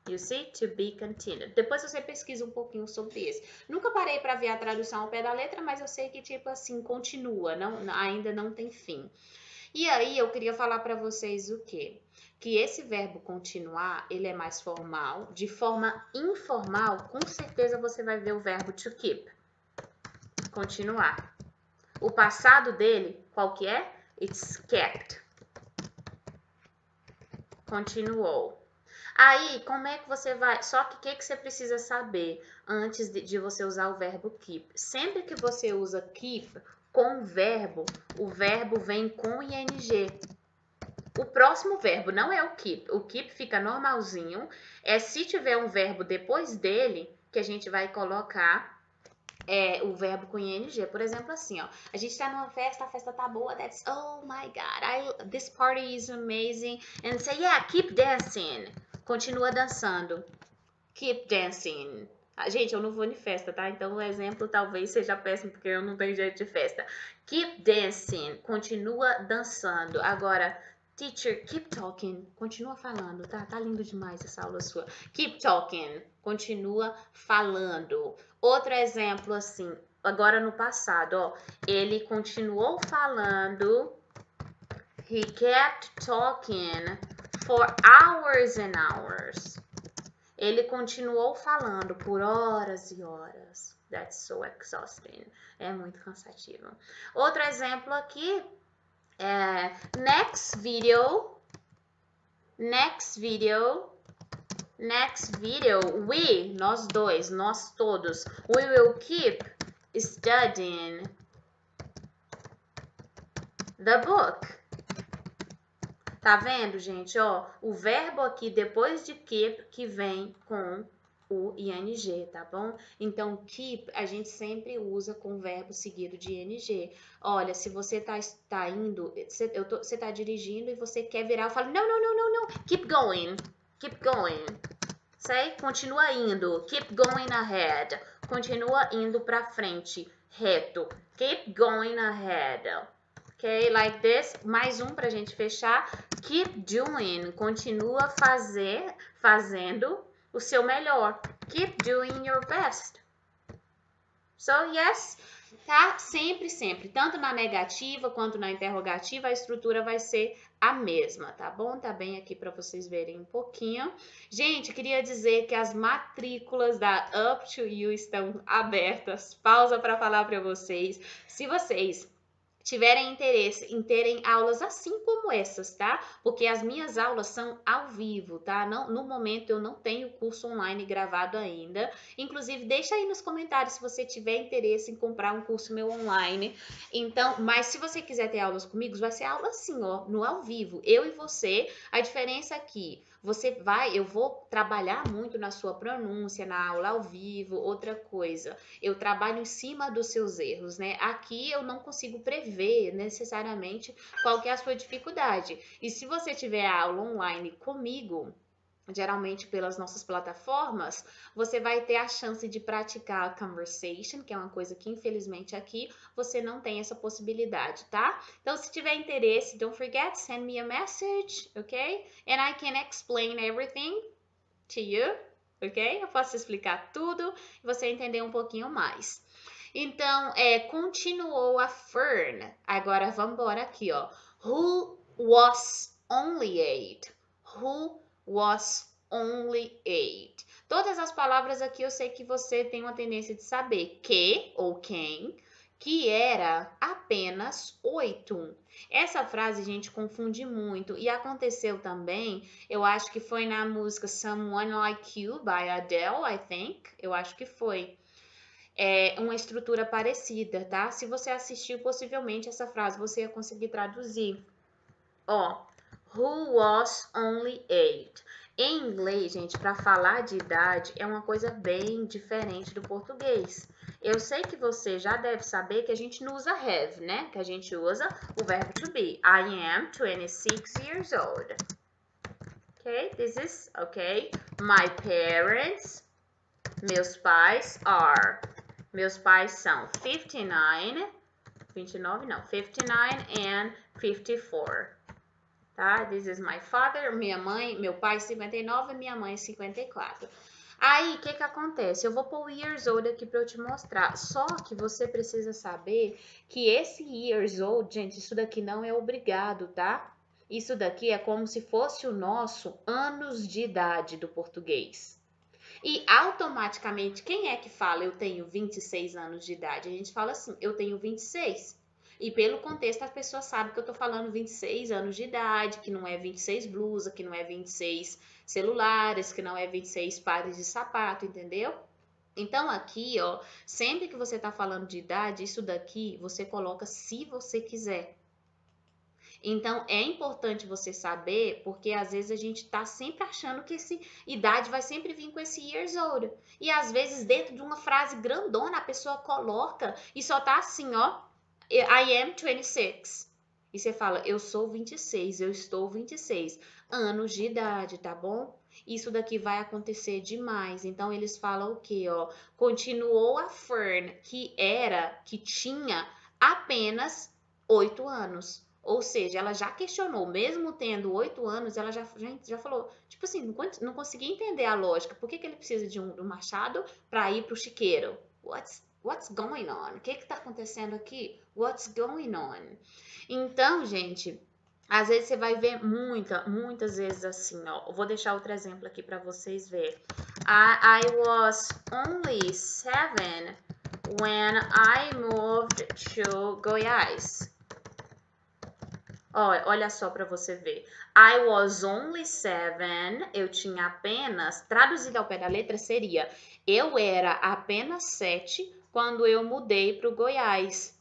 You see? To be continued. Depois você pesquisa um pouquinho sobre isso. Nunca parei para ver a tradução ao pé da letra, mas eu sei que, tipo assim, continua. Ainda não tem fim. E aí eu queria falar para vocês o quê? Que esse verbo continuar, ele é mais formal. De forma informal, com certeza você vai ver o verbo to keep. Continuar. O passado dele, qual que é? It's kept. Continuou. Aí, como é que você vai... Só que o que você precisa saber antes de você usar o verbo keep? Sempre que você usa keep com o verbo vem com ing. O próximo verbo não é o keep fica normalzinho. É se tiver um verbo depois dele que a gente vai colocar o verbo com ing. Por exemplo, assim, ó. A gente tá numa festa, a festa tá boa. That's, oh my God, this party is amazing. And say, yeah, keep dancing. Continua dançando. Keep dancing. Gente, eu não vou em festa, tá? Então o exemplo talvez seja péssimo, porque eu não tenho jeito de festa. Keep dancing. Continua dançando. Agora, teacher, keep talking. Continua falando, tá? Tá lindo demais essa aula sua. Keep talking. Continua falando. Outro exemplo, assim, agora no passado, ó. Ele continuou falando. He kept talking for hours and hours. Ele continuou falando por horas e horas. That's so exhausting. É muito cansativo. Outro exemplo aqui é next video, we, nós dois, nós todos, we will keep studying the book. Tá vendo, gente? Ó, o verbo aqui depois de keep que vem com o ing, tá bom? Então, keep a gente sempre usa com o verbo seguido de ing. Olha, se você tá indo, você tá dirigindo e você quer virar, eu falo, não, keep going, Say, continua indo, keep going ahead, continua indo pra frente, reto, keep going ahead. Ok, like this. Mais um pra gente fechar. Keep doing. Continua fazendo o seu melhor. Keep doing your best. So, yes, tá? Sempre, sempre. Tanto na negativa quanto na interrogativa, a estrutura vai ser a mesma, tá bom? Tá bem aqui para vocês verem um pouquinho. Gente, queria dizer que as matrículas da Up to You estão abertas. Pausa para falar para vocês. Se vocês tiverem interesse em terem aulas assim como essas, tá? Porque as minhas aulas são ao vivo, tá? Não, no momento eu não tenho curso online gravado ainda. Inclusive, deixa aí nos comentários se você tiver interesse em comprar um curso meu online. Então, mas se você quiser ter aulas comigo, vai ser aula assim, ó, no ao vivo. Eu e você. A diferença aqui, eu vou trabalhar muito na sua pronúncia, na aula ao vivo. Outra coisa, eu trabalho em cima dos seus erros, né? Aqui eu não consigo prever necessariamente qual que é a sua dificuldade. E se você tiver a aula online comigo, geralmente pelas nossas plataformas, você vai ter a chance de praticar a conversation, que é uma coisa que infelizmente aqui você não tem essa possibilidade, tá? Então, se tiver interesse, don't forget, send me a message, ok? And I can explain everything to you, ok? Eu posso explicar tudo e você entender um pouquinho mais. Então, continuou a Fern. Agora, vamos embora aqui, ó. Who was only 8? Who was only 8? Todas as palavras aqui eu sei que você tem uma tendência de saber que ou quem, que era apenas 8. Essa frase, gente, confunde muito. E aconteceu também, eu acho que foi na música Someone Like You, by Adele, I think. Eu acho que foi. É uma estrutura parecida, tá? Se você assistiu, possivelmente essa frase você ia conseguir traduzir. Ó, who was only 8? Em inglês, gente, para falar de idade é uma coisa bem diferente do português. Eu sei que você já deve saber que a gente não usa have, né? Que a gente usa o verbo to be. I am 26 years old. Okay, this is, okay. My parents, meus pais are. Meus pais são 59 and 54. Tá? This is my father, minha mãe, meu pai 59 e minha mãe 54. Aí, o que que acontece? Eu vou pôr o years old aqui para eu te mostrar. Só que você precisa saber que esse years old, gente, isso daqui não é obrigado, tá? Isso daqui é como se fosse o nosso anos de idade do português. E automaticamente, quem é que fala eu tenho 26 anos de idade? A gente fala assim, eu tenho 26. E pelo contexto, a pessoa sabe que eu tô falando 26 anos de idade, que não é 26 blusa, que não é 26 celulares, que não é 26 pares de sapato, entendeu? Então aqui, ó, sempre que você tá falando de idade, isso daqui você coloca se você quiser. Então é importante você saber, porque às vezes a gente tá sempre achando que esse idade vai sempre vir com esse years old. E às vezes dentro de uma frase grandona a pessoa coloca e só tá assim, ó, I am 26. E você fala, eu sou 26, eu estou 26 anos de idade, tá bom? Isso daqui vai acontecer demais. Então eles falam o quê, ó? Continuou a Fern, que tinha apenas 8 anos. Ou seja, ela já questionou, mesmo tendo 8 anos, ela já falou, tipo assim, não conseguia entender a lógica. Por que ele precisa de um machado para ir pro chiqueiro? What's going on? O que tá acontecendo aqui? What's going on? Então, gente, às vezes você vai ver muitas vezes assim, ó. Eu vou deixar outro exemplo aqui para vocês verem. I was only 7 when I moved to Goiás. Olha só para você ver. I was only 7. Eu tinha apenas, traduzido ao pé da letra seria, eu era apenas 7 quando eu mudei para o Goiás.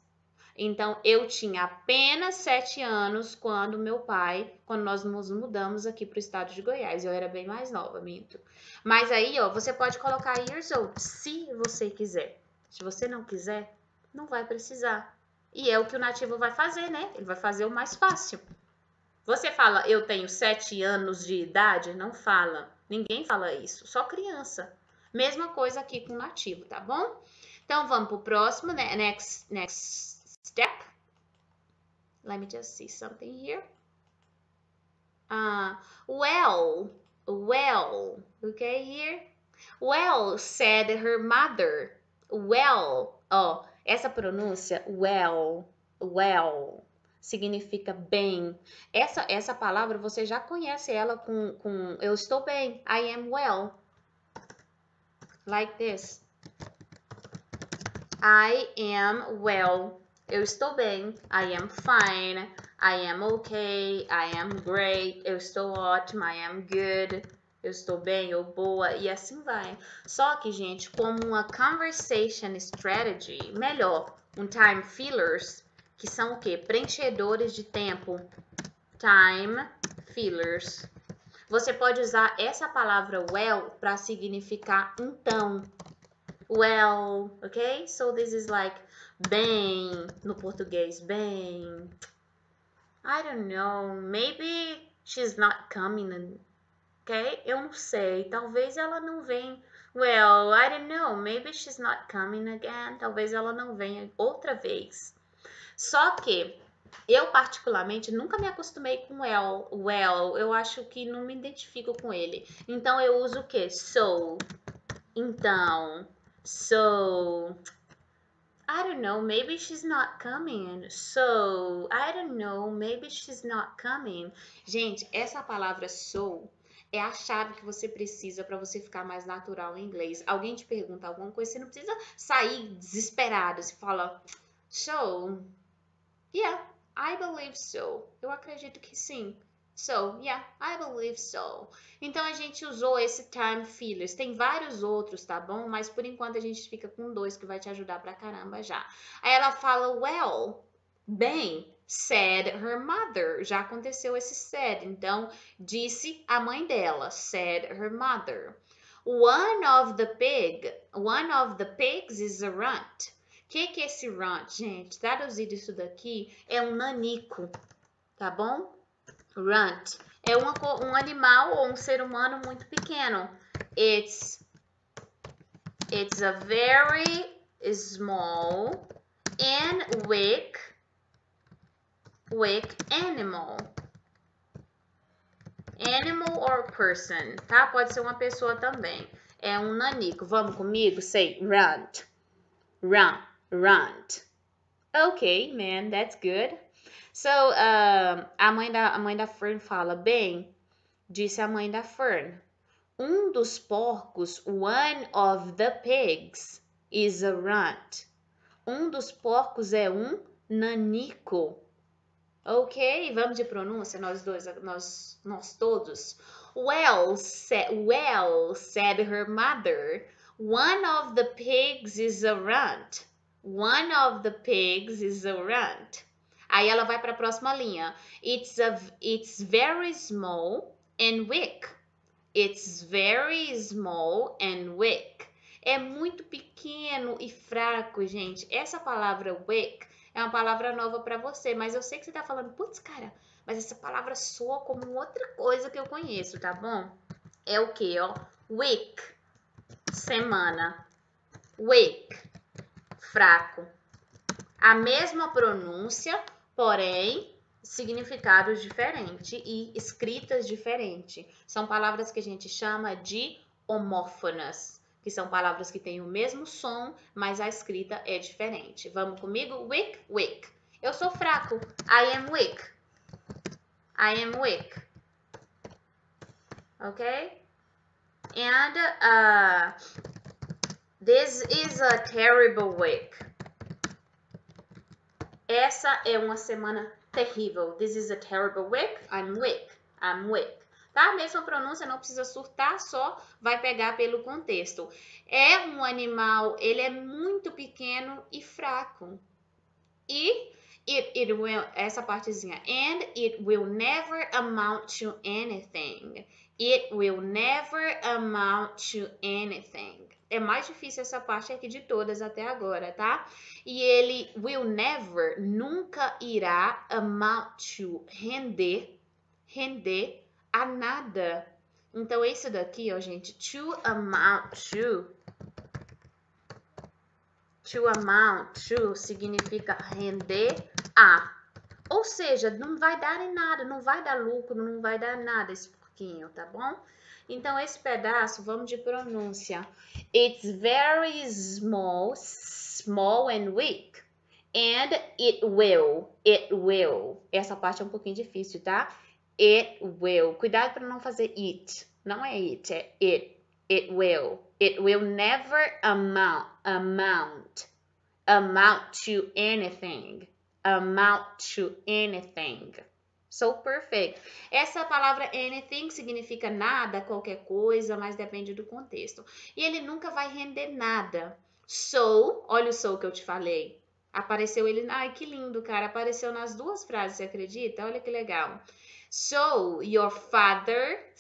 Então, eu tinha apenas 7 anos quando nós nos mudamos aqui para o estado de Goiás. Eu era bem mais nova, minto. Mas aí, ó, você pode colocar years old, se você quiser. Se você não quiser, não vai precisar. E é o que o nativo vai fazer, né? Ele vai fazer o mais fácil. Você fala, eu tenho 7 anos de idade? Não fala. Ninguém fala isso, só criança. Mesma coisa aqui com o nativo, tá bom? Então, vamos pro próximo, né? Next step. Let me just see something here. Well, okay, here. Well, said her mother. Well, ó, essa pronúncia, well, significa bem. Essa palavra você já conhece ela com eu estou bem, I am well. Like this. I am well. Eu estou bem. I am fine. I am okay. I am great. Eu estou ótima. I am good. Eu estou bem ou boa. E assim vai. Só que, gente, como uma conversation strategy, melhor, um time fillers, que são o quê? Preenchedores de tempo. Time fillers. Você pode usar essa palavra well para significar então. Well, okay? So this is like bem no português, bem. I don't know, maybe she's not coming, okay? Eu não sei, talvez ela não venha. Well, I don't know, maybe she's not coming again. Talvez ela não venha outra vez. Só que eu particularmente nunca me acostumei com well, eu acho que não me identifico com ele. Então eu uso o que? So. Então, so, I don't know, maybe she's not coming. So, I don't know, maybe she's not coming. Gente, essa palavra so é a chave que você precisa para você ficar mais natural em inglês. Alguém te pergunta alguma coisa, você não precisa sair desesperado. Você fala, so, yeah, I believe so. Eu acredito que sim. So, yeah, I believe so. Então a gente usou esse time fillers. Tem vários outros, tá bom? Mas por enquanto a gente fica com 2 que vai te ajudar pra caramba já. Aí ela fala, well, bem, said her mother. Já aconteceu esse said. Então, disse a mãe dela, said her mother. One of the pigs is a runt. O que é esse runt, gente? Traduzido isso daqui é um nanico, tá bom? Runt é um animal ou um ser humano muito pequeno. It's a very small and weak animal. Animal or person, tá? Pode ser uma pessoa também. É um nanico. Vamos comigo? Say runt. Run. Runt. Ok, man, that's good. So, a mãe da Fern fala, bem, disse a mãe da Fern, um dos porcos, one of the pigs, is a runt. Um dos porcos é um nanico. Ok, vamos de pronúncia, nós dois, nós todos. Well, said her mother, one of the pigs is a runt. One of the pigs is a runt. Aí ela vai para a próxima linha. It's very small and weak. It's very small and weak. É muito pequeno e fraco, gente. Essa palavra weak é uma palavra nova para você, mas eu sei que você tá falando, putz, cara, mas essa palavra soa como outra coisa que eu conheço, tá bom? É o que, ó? Week, semana. Week, fraco. A mesma pronúncia, porém significados diferentes e escritas diferentes. São palavras que a gente chama de homófonas, que são palavras que têm o mesmo som, mas a escrita é diferente. Vamos comigo? Weak, weak. Eu sou fraco. I am weak. I am weak. Okay? And this is a terrible week. Essa é uma semana terrível. This is a terrible week. I'm weak. I'm weak. Tá? A mesma pronúncia, não precisa surtar, só vai pegar pelo contexto. É um animal, ele é muito pequeno e fraco. E it will, essa partezinha, and it will never amount to anything. It will never amount to anything. É mais difícil essa parte aqui de todas até agora, tá? E ele will never, nunca irá amount to, render a nada. Então, esse daqui, ó, gente, to amount significa render a. Ou seja, não vai dar em nada, não vai dar lucro, não vai dar nada esse pouquinho, tá bom? Então, esse pedaço, vamos de pronúncia. It's very small and weak. And it will. Essa parte é um pouquinho difícil, tá? It will. Cuidado para não fazer it. Não é it, é it. It will. It will never amount to anything. Amount to anything. So perfect. Essa palavra anything significa nada, qualquer coisa, mas depende do contexto. E ele nunca vai render nada. So, olha o so que eu te falei. Apareceu ele, ai que lindo, cara. Apareceu nas duas frases, você acredita? Olha que legal. So your father,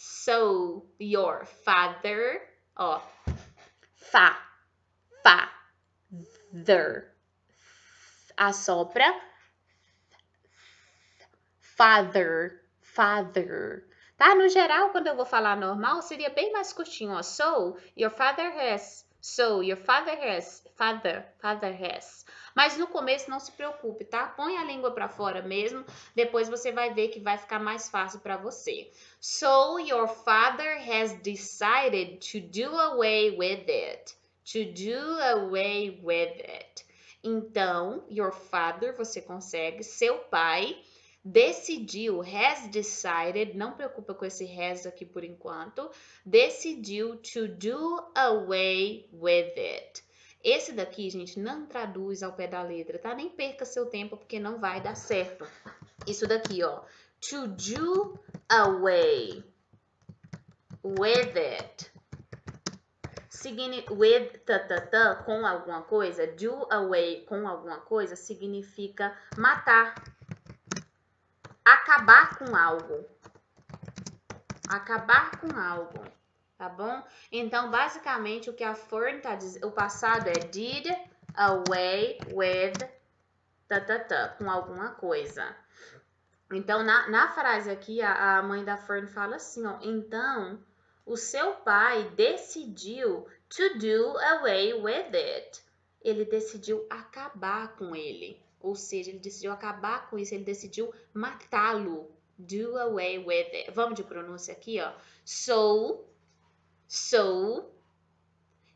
ó, father, assopra, father, tá? No geral, quando eu vou falar normal, seria bem mais curtinho, ó. So your father has, father has. Mas no começo não se preocupe, tá? Põe a língua para fora mesmo, depois você vai ver que vai ficar mais fácil para você. So your father has decided to do away with it. To do away with it. Então, your father, você consegue, seu pai decidiu, has decided, não preocupa com esse has aqui por enquanto, decidiu to do away with it. Esse daqui, gente, não traduz ao pé da letra, tá? Nem perca seu tempo, porque não vai dar certo. Isso daqui, ó. To do away with it. With com alguma coisa, do away com alguma coisa, significa matar. Acabar com algo. Acabar com algo. Tá bom? Então, basicamente, o que a Fern tá dizendo, o passado é did away with com alguma coisa. Então, na frase aqui, a mãe da Fern fala assim, ó. Então, o seu pai decidiu to do away with it. Ele decidiu acabar com ele. Ou seja, ele decidiu acabar com isso, ele decidiu matá-lo. Do away with it. Vamos de pronúncia aqui, ó. So,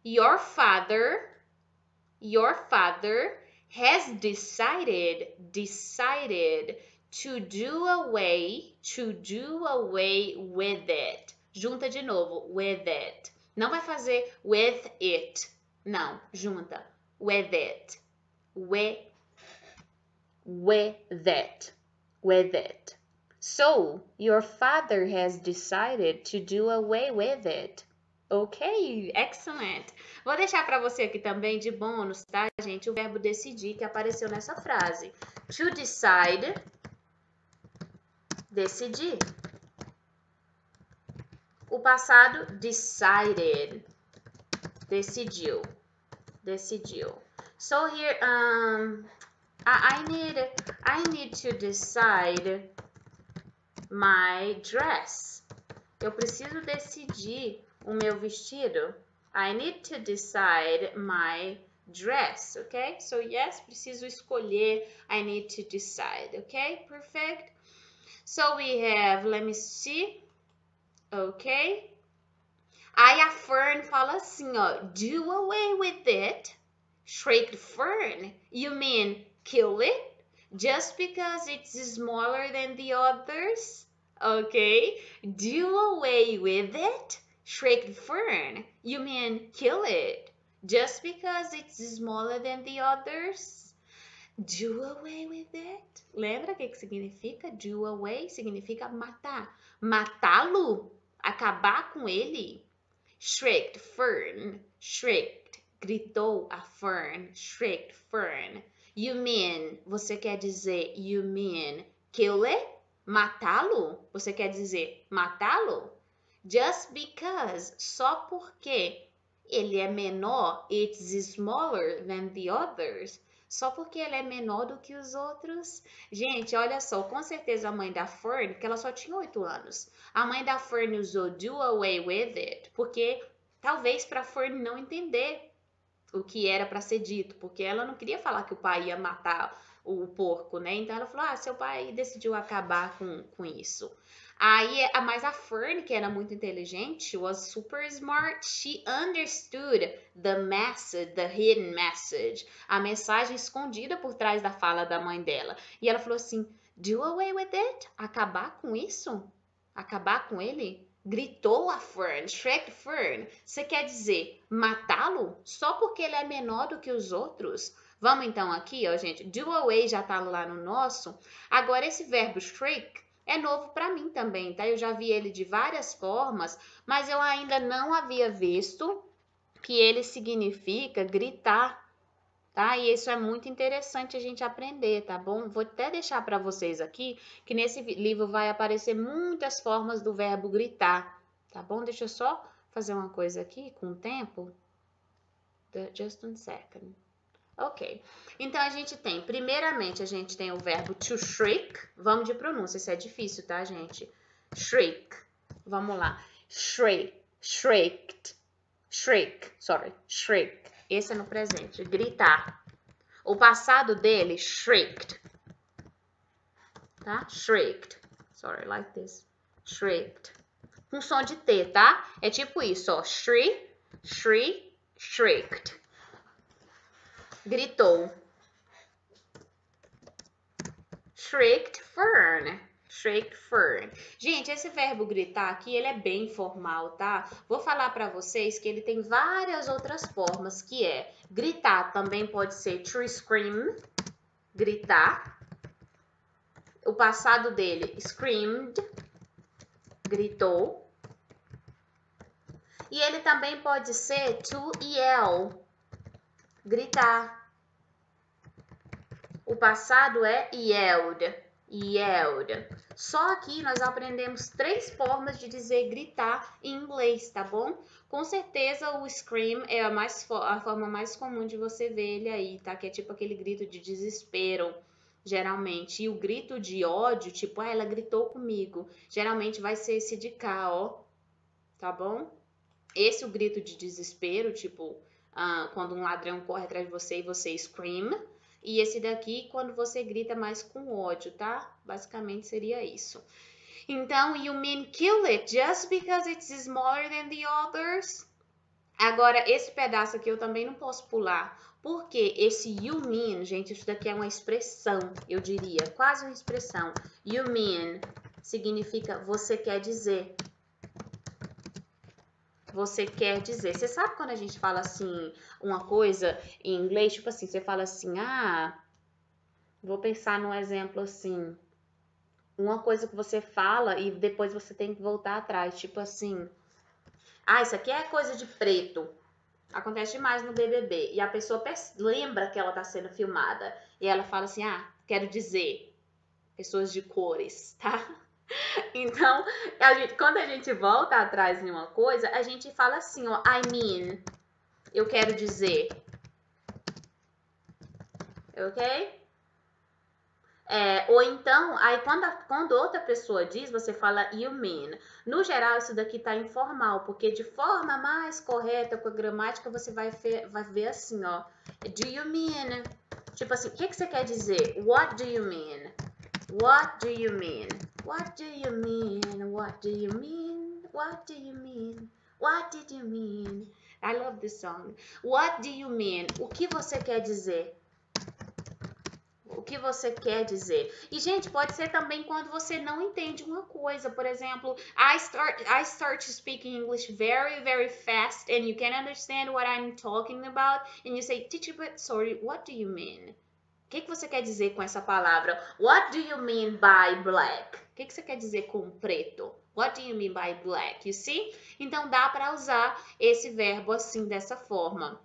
Your father has decided to do away with it. Junta de novo, with it. Não vai fazer with it. Não, junta. With it. With it. So, your father has decided to do away with it. Ok, excellent. Vou deixar para você aqui também de bônus, tá, gente? O verbo decidir que apareceu nessa frase. To decide, decidir. O passado, decided, decidiu. So here, I need to decide my dress. Eu preciso decidir o meu vestido. I need to decide my dress, okay? So yes, preciso escolher. I need to decide, okay? Perfect. So we have, let me see. Okay. Aí a Fern fala assim, ó, do away with it. Shrieked Fern. You mean kill it? Just because it's smaller than the others? Okay. Do away with it? Shrieked Fern. You mean kill it? Just because it's smaller than the others? Do away with it? Lembra o que significa? Do away significa matar. Matá-lo? Acabar com ele? Shrieked Fern. Shrieked. Gritou a Fern. Shrieked Fern. You mean, você quer dizer, you mean kill it? Matá-lo? Você quer dizer matá-lo? Just because, só porque ele é menor, it's smaller than the others. Só porque ele é menor do que os outros. Gente, olha só, com certeza a mãe da Fern, que ela só tinha 8 anos, a mãe da Fern usou do away with it, porque talvez para Fern não entender o que era para ser dito, porque ela não queria falar que o pai ia matar o porco, né? Então ela falou: seu pai decidiu acabar com isso. Aí, mas a Fern, que era muito inteligente, was super smart. She understood the message, the hidden message, a mensagem escondida por trás da fala da mãe dela. E ela falou assim: do away with it? Acabar com isso? Acabar com ele? Gritou a Fern, Shrek Fern. Você quer dizer matá-lo só porque ele é menor do que os outros? Vamos então aqui, ó, gente. Do away já tá lá no nosso. Agora, esse verbo shriek é novo para mim também, tá? Eu já vi ele de várias formas, mas eu ainda não havia visto que ele significa gritar, tá? E isso é muito interessante a gente aprender, tá bom? Vou até deixar para vocês aqui que nesse livro vai aparecer muitas formas do verbo gritar, tá bom? Deixa eu só fazer uma coisa aqui com o tempo. Just one second. Ok. Então, a gente tem, primeiramente, a gente tem o verbo to shriek. Vamos de pronúncia, isso é difícil, tá, gente? Shriek. Vamos lá. Shriek, shrieked, shriek, sorry, shriek. Esse é no presente, gritar. O passado dele, shrieked. Tá? Shrieked. Sorry, like this. Shrieked. Com som de T, tá? É tipo isso, ó. Shriek, shriek, shrieked. Gritou. Shrieked Fern. Shrieked Fern. Gente, esse verbo gritar aqui, ele é bem formal, tá? Vou falar para vocês que ele tem várias outras formas, que é gritar também pode ser to scream, gritar. O passado dele, screamed, gritou. E ele também pode ser to yell, gritar. O passado é yelled, yelled. Só aqui nós aprendemos 3 formas de dizer gritar em inglês, tá bom? Com certeza o scream é a forma mais comum de você ver ele aí, tá? Que é tipo aquele grito de desespero, geralmente. E o grito de ódio, tipo, ela gritou comigo, geralmente vai ser esse de cá, ó, tá bom? Esse é o grito de desespero, tipo, quando um ladrão corre atrás de você e você scream. E esse daqui, quando você grita mais com ódio, tá? Basicamente seria isso. Então, you mean kill it just because it's smaller than the others? Agora, esse pedaço aqui eu também não posso pular. Porque esse you mean, gente, isso daqui é uma expressão, eu diria, quase uma expressão. You mean significa você quer dizer. Você quer dizer. Você sabe quando a gente fala assim, uma coisa em inglês, tipo assim, você fala assim, vou pensar num exemplo assim, uma coisa que você fala e depois você tem que voltar atrás, tipo assim, isso aqui é coisa de preto. Acontece demais no BBB. E a pessoa lembra que ela tá sendo filmada. E ela fala assim, quero dizer, pessoas de cores, tá? Então, quando a gente volta atrás em uma coisa, a gente fala assim, ó, I mean, eu quero dizer, ok? Ou então, aí quando outra pessoa diz, você fala you mean. No geral, isso daqui tá informal, porque de forma mais correta, com a gramática, você vai ver assim, ó. Do you mean? Tipo assim, o que você quer dizer? What do you mean? What do you mean? What do you mean? What do you mean? What do you mean? What did you mean? I love this song. What do you mean? O que você quer dizer? O que você quer dizer. E, gente, pode ser também quando você não entende uma coisa. Por exemplo, I start to speak English very, very fast and you can understand what I'm talking about. And you say, teacher, but sorry, what do you mean? O que você quer dizer com essa palavra? What do you mean by black? O que você quer dizer com preto? What do you mean by black? You see? Então, dá para usar esse verbo assim, dessa forma.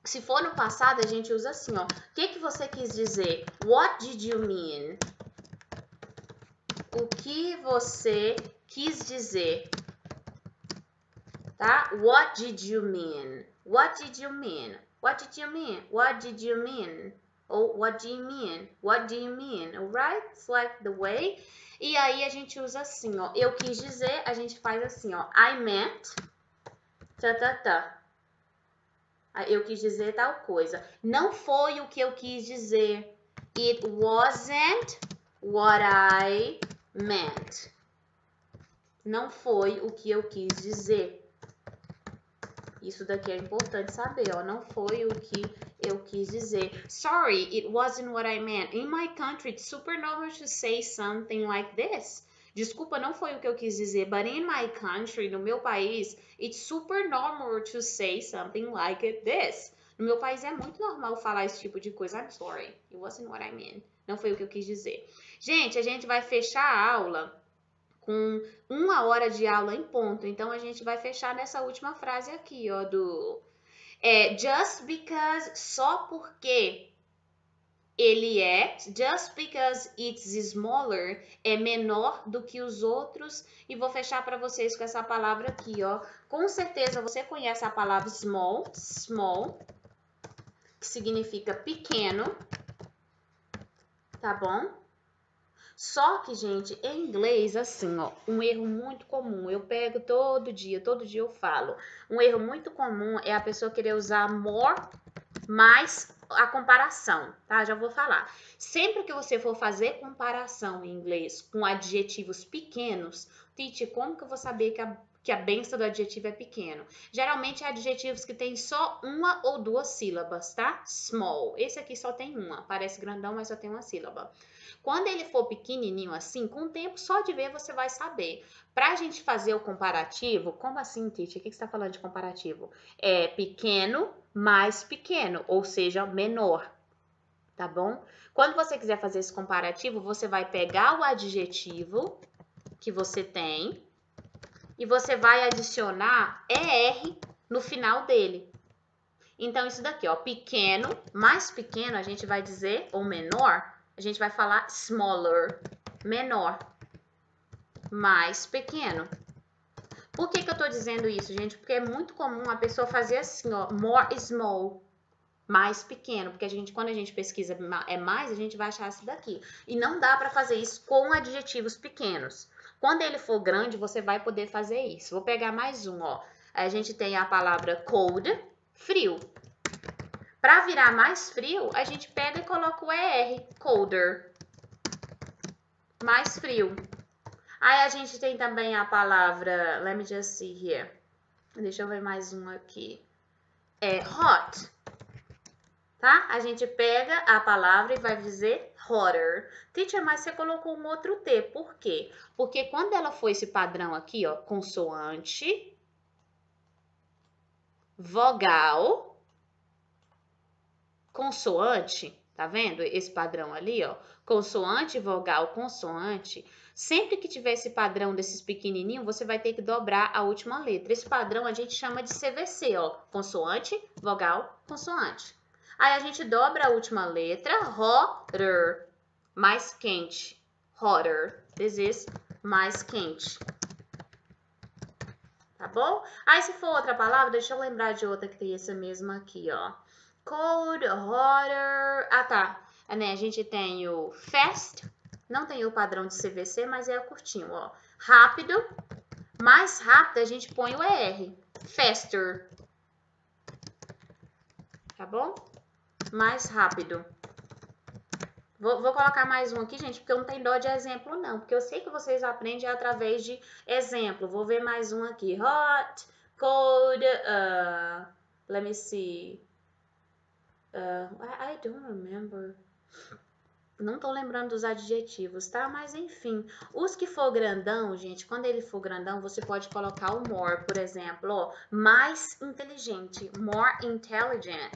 Se for no passado, a gente usa assim, ó. O que você quis dizer? What did you mean? O que você quis dizer? Tá? What did you mean? What did you mean? What did you mean? What did you mean? Ou what do you mean? What do you mean? Alright? It's like the way. E aí a gente usa assim, ó. Eu quis dizer, a gente faz assim, ó. I meant. Eu quis dizer tal coisa. Não foi o que eu quis dizer. It wasn't what I meant. Não foi o que eu quis dizer. Isso daqui é importante saber, ó. Não foi o que eu quis dizer. Sorry, it wasn't what I meant. In my country, it's super normal to say something like this. Desculpa, não foi o que eu quis dizer. But in my country, no meu país, it's super normal to say something like this. No meu país é muito normal falar esse tipo de coisa. I'm sorry, it wasn't what I meant. Não foi o que eu quis dizer. Gente, a gente vai fechar a aula com 1 hora de aula em ponto. Então, a gente vai fechar nessa última frase aqui, ó, just because, só porque ele just because it's smaller, é menor do que os outros. E vou fechar para vocês com essa palavra aqui, ó. Com certeza você conhece a palavra small, que significa pequeno, tá bom? Só que, gente, em inglês, assim, ó, um erro muito comum, eu pego todo dia eu falo. Um erro muito comum é a pessoa querer usar more mais a comparação, tá? Já vou falar. Sempre que você for fazer comparação em inglês com adjetivos pequenos, teacher, como que eu vou saber que a benção do adjetivo é pequeno? Geralmente é adjetivos que tem só uma ou duas sílabas, tá? Small. Esse aqui só tem uma. Parece grandão, mas só tem uma sílaba. Quando ele for pequenininho assim, com o tempo só de ver você vai saber. Pra gente fazer o comparativo, como assim, teacher? O que você tá falando de comparativo? É pequeno mais pequeno, ou seja, menor, tá bom? Quando você quiser fazer esse comparativo, você vai pegar o adjetivo que você tem e você vai adicionar ER no final dele. Então, isso daqui, ó, pequeno, mais pequeno, a gente vai dizer, ou menor, a gente vai falar smaller, menor, mais pequeno. Por que eu tô dizendo isso, gente? Porque é muito comum a pessoa fazer assim, ó, more small, mais pequeno, porque quando a gente pesquisa mais, a gente vai achar isso daqui. E não dá para fazer isso com adjetivos pequenos. Quando ele for grande, você vai poder fazer isso. Vou pegar mais um, ó. A gente tem a palavra cold, frio. Para virar mais frio, a gente pega e coloca o ER, colder. Mais frio. Aí a gente tem também a palavra, let me just see here. Deixa eu ver mais um aqui. é hot, tá? A gente pega a palavra e vai dizer hotter. Teacher, mas você colocou um outro T, por quê? Porque quando ela for esse padrão aqui, ó, consoante, vogal, consoante, tá vendo esse padrão ali, ó? Consoante, vogal, consoante. Sempre que tiver esse padrão desses pequenininhos, você vai ter que dobrar a última letra. Esse padrão a gente chama de CVC, ó. Consoante, vogal, consoante. Aí a gente dobra a última letra, hotter, mais quente. Hotter, this is mais quente. Tá bom? Aí se for outra palavra, deixa eu lembrar de outra que tem essa mesma aqui, ó. Cold, hotter. Ah, tá. Né, a gente tem o fast. Não tem o padrão de CVC, mas é curtinho, ó. Rápido. Mais rápido, a gente põe o ER. Faster. Tá bom? Mais rápido. Vou colocar mais um aqui, gente, porque eu não tenho dó de exemplo, não. Porque eu sei que vocês aprendem através de exemplo. Vou ver mais um aqui. Hot, cold, let me see. I don't remember. Não tô lembrando dos adjetivos, tá? Mas enfim, os que for grandão, gente, quando ele for grandão, você pode colocar o more, por exemplo, ó, mais inteligente, more intelligent,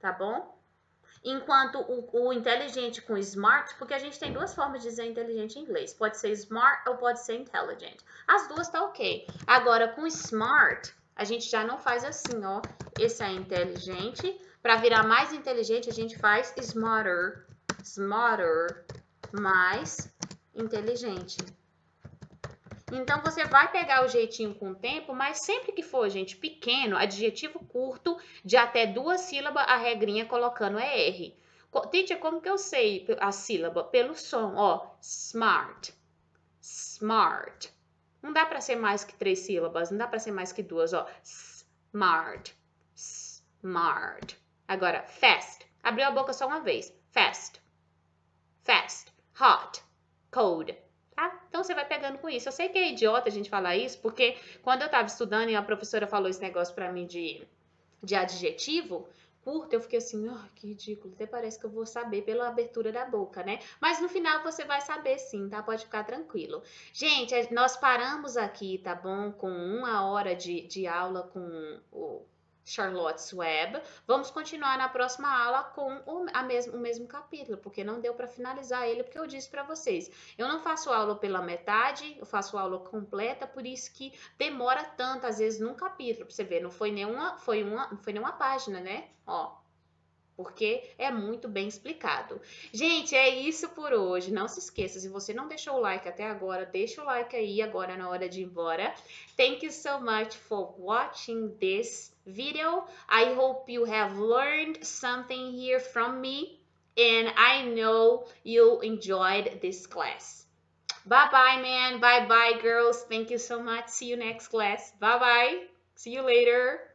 tá bom? Enquanto o inteligente com smart, porque a gente tem duas formas de dizer inteligente em inglês, pode ser smart ou pode ser intelligent. As duas tá ok. Agora, com smart, a gente já não faz assim, ó, esse é inteligente. Para virar mais inteligente, a gente faz smarter, smarter, mais inteligente. Então, você vai pegar o jeitinho com o tempo, mas sempre que for, gente, pequeno, adjetivo curto, de até 2 sílabas, a regrinha colocando é R. Teacher, como que eu sei a sílaba? Pelo som, ó, smart, smart. Não dá para ser mais que 3 sílabas, não dá para ser mais que 2, ó, smart, smart. Agora, fast. Abriu a boca só uma vez. Fast, fast, hot, cold. Tá? Então você vai pegando com isso. Eu sei que é idiota a gente falar isso, porque quando eu estava estudando e a professora falou esse negócio para mim de adjetivo curto, eu fiquei assim, oh, que ridículo. Até parece que eu vou saber pela abertura da boca, né? Mas no final você vai saber sim, tá? Pode ficar tranquilo. Gente, nós paramos aqui, tá bom? Com 1 hora de aula com o Charlotte's Web. Vamos continuar na próxima aula com o mesmo capítulo, porque não deu para finalizar ele, porque eu disse para vocês, eu não faço aula pela metade, eu faço aula completa, por isso que demora tanto, às vezes, num capítulo, pra você ver, não foi nenhuma página, né? Ó, porque é muito bem explicado. Gente, é isso por hoje. Não se esqueça, se você não deixou o like até agora, deixa o like aí agora na hora de ir embora. Thank you so much for watching this video. I hope you have learned something here from me, and I know you enjoyed this class. Bye bye, man. Bye bye, girls. Thank you so much. See you next class. Bye bye. See you later.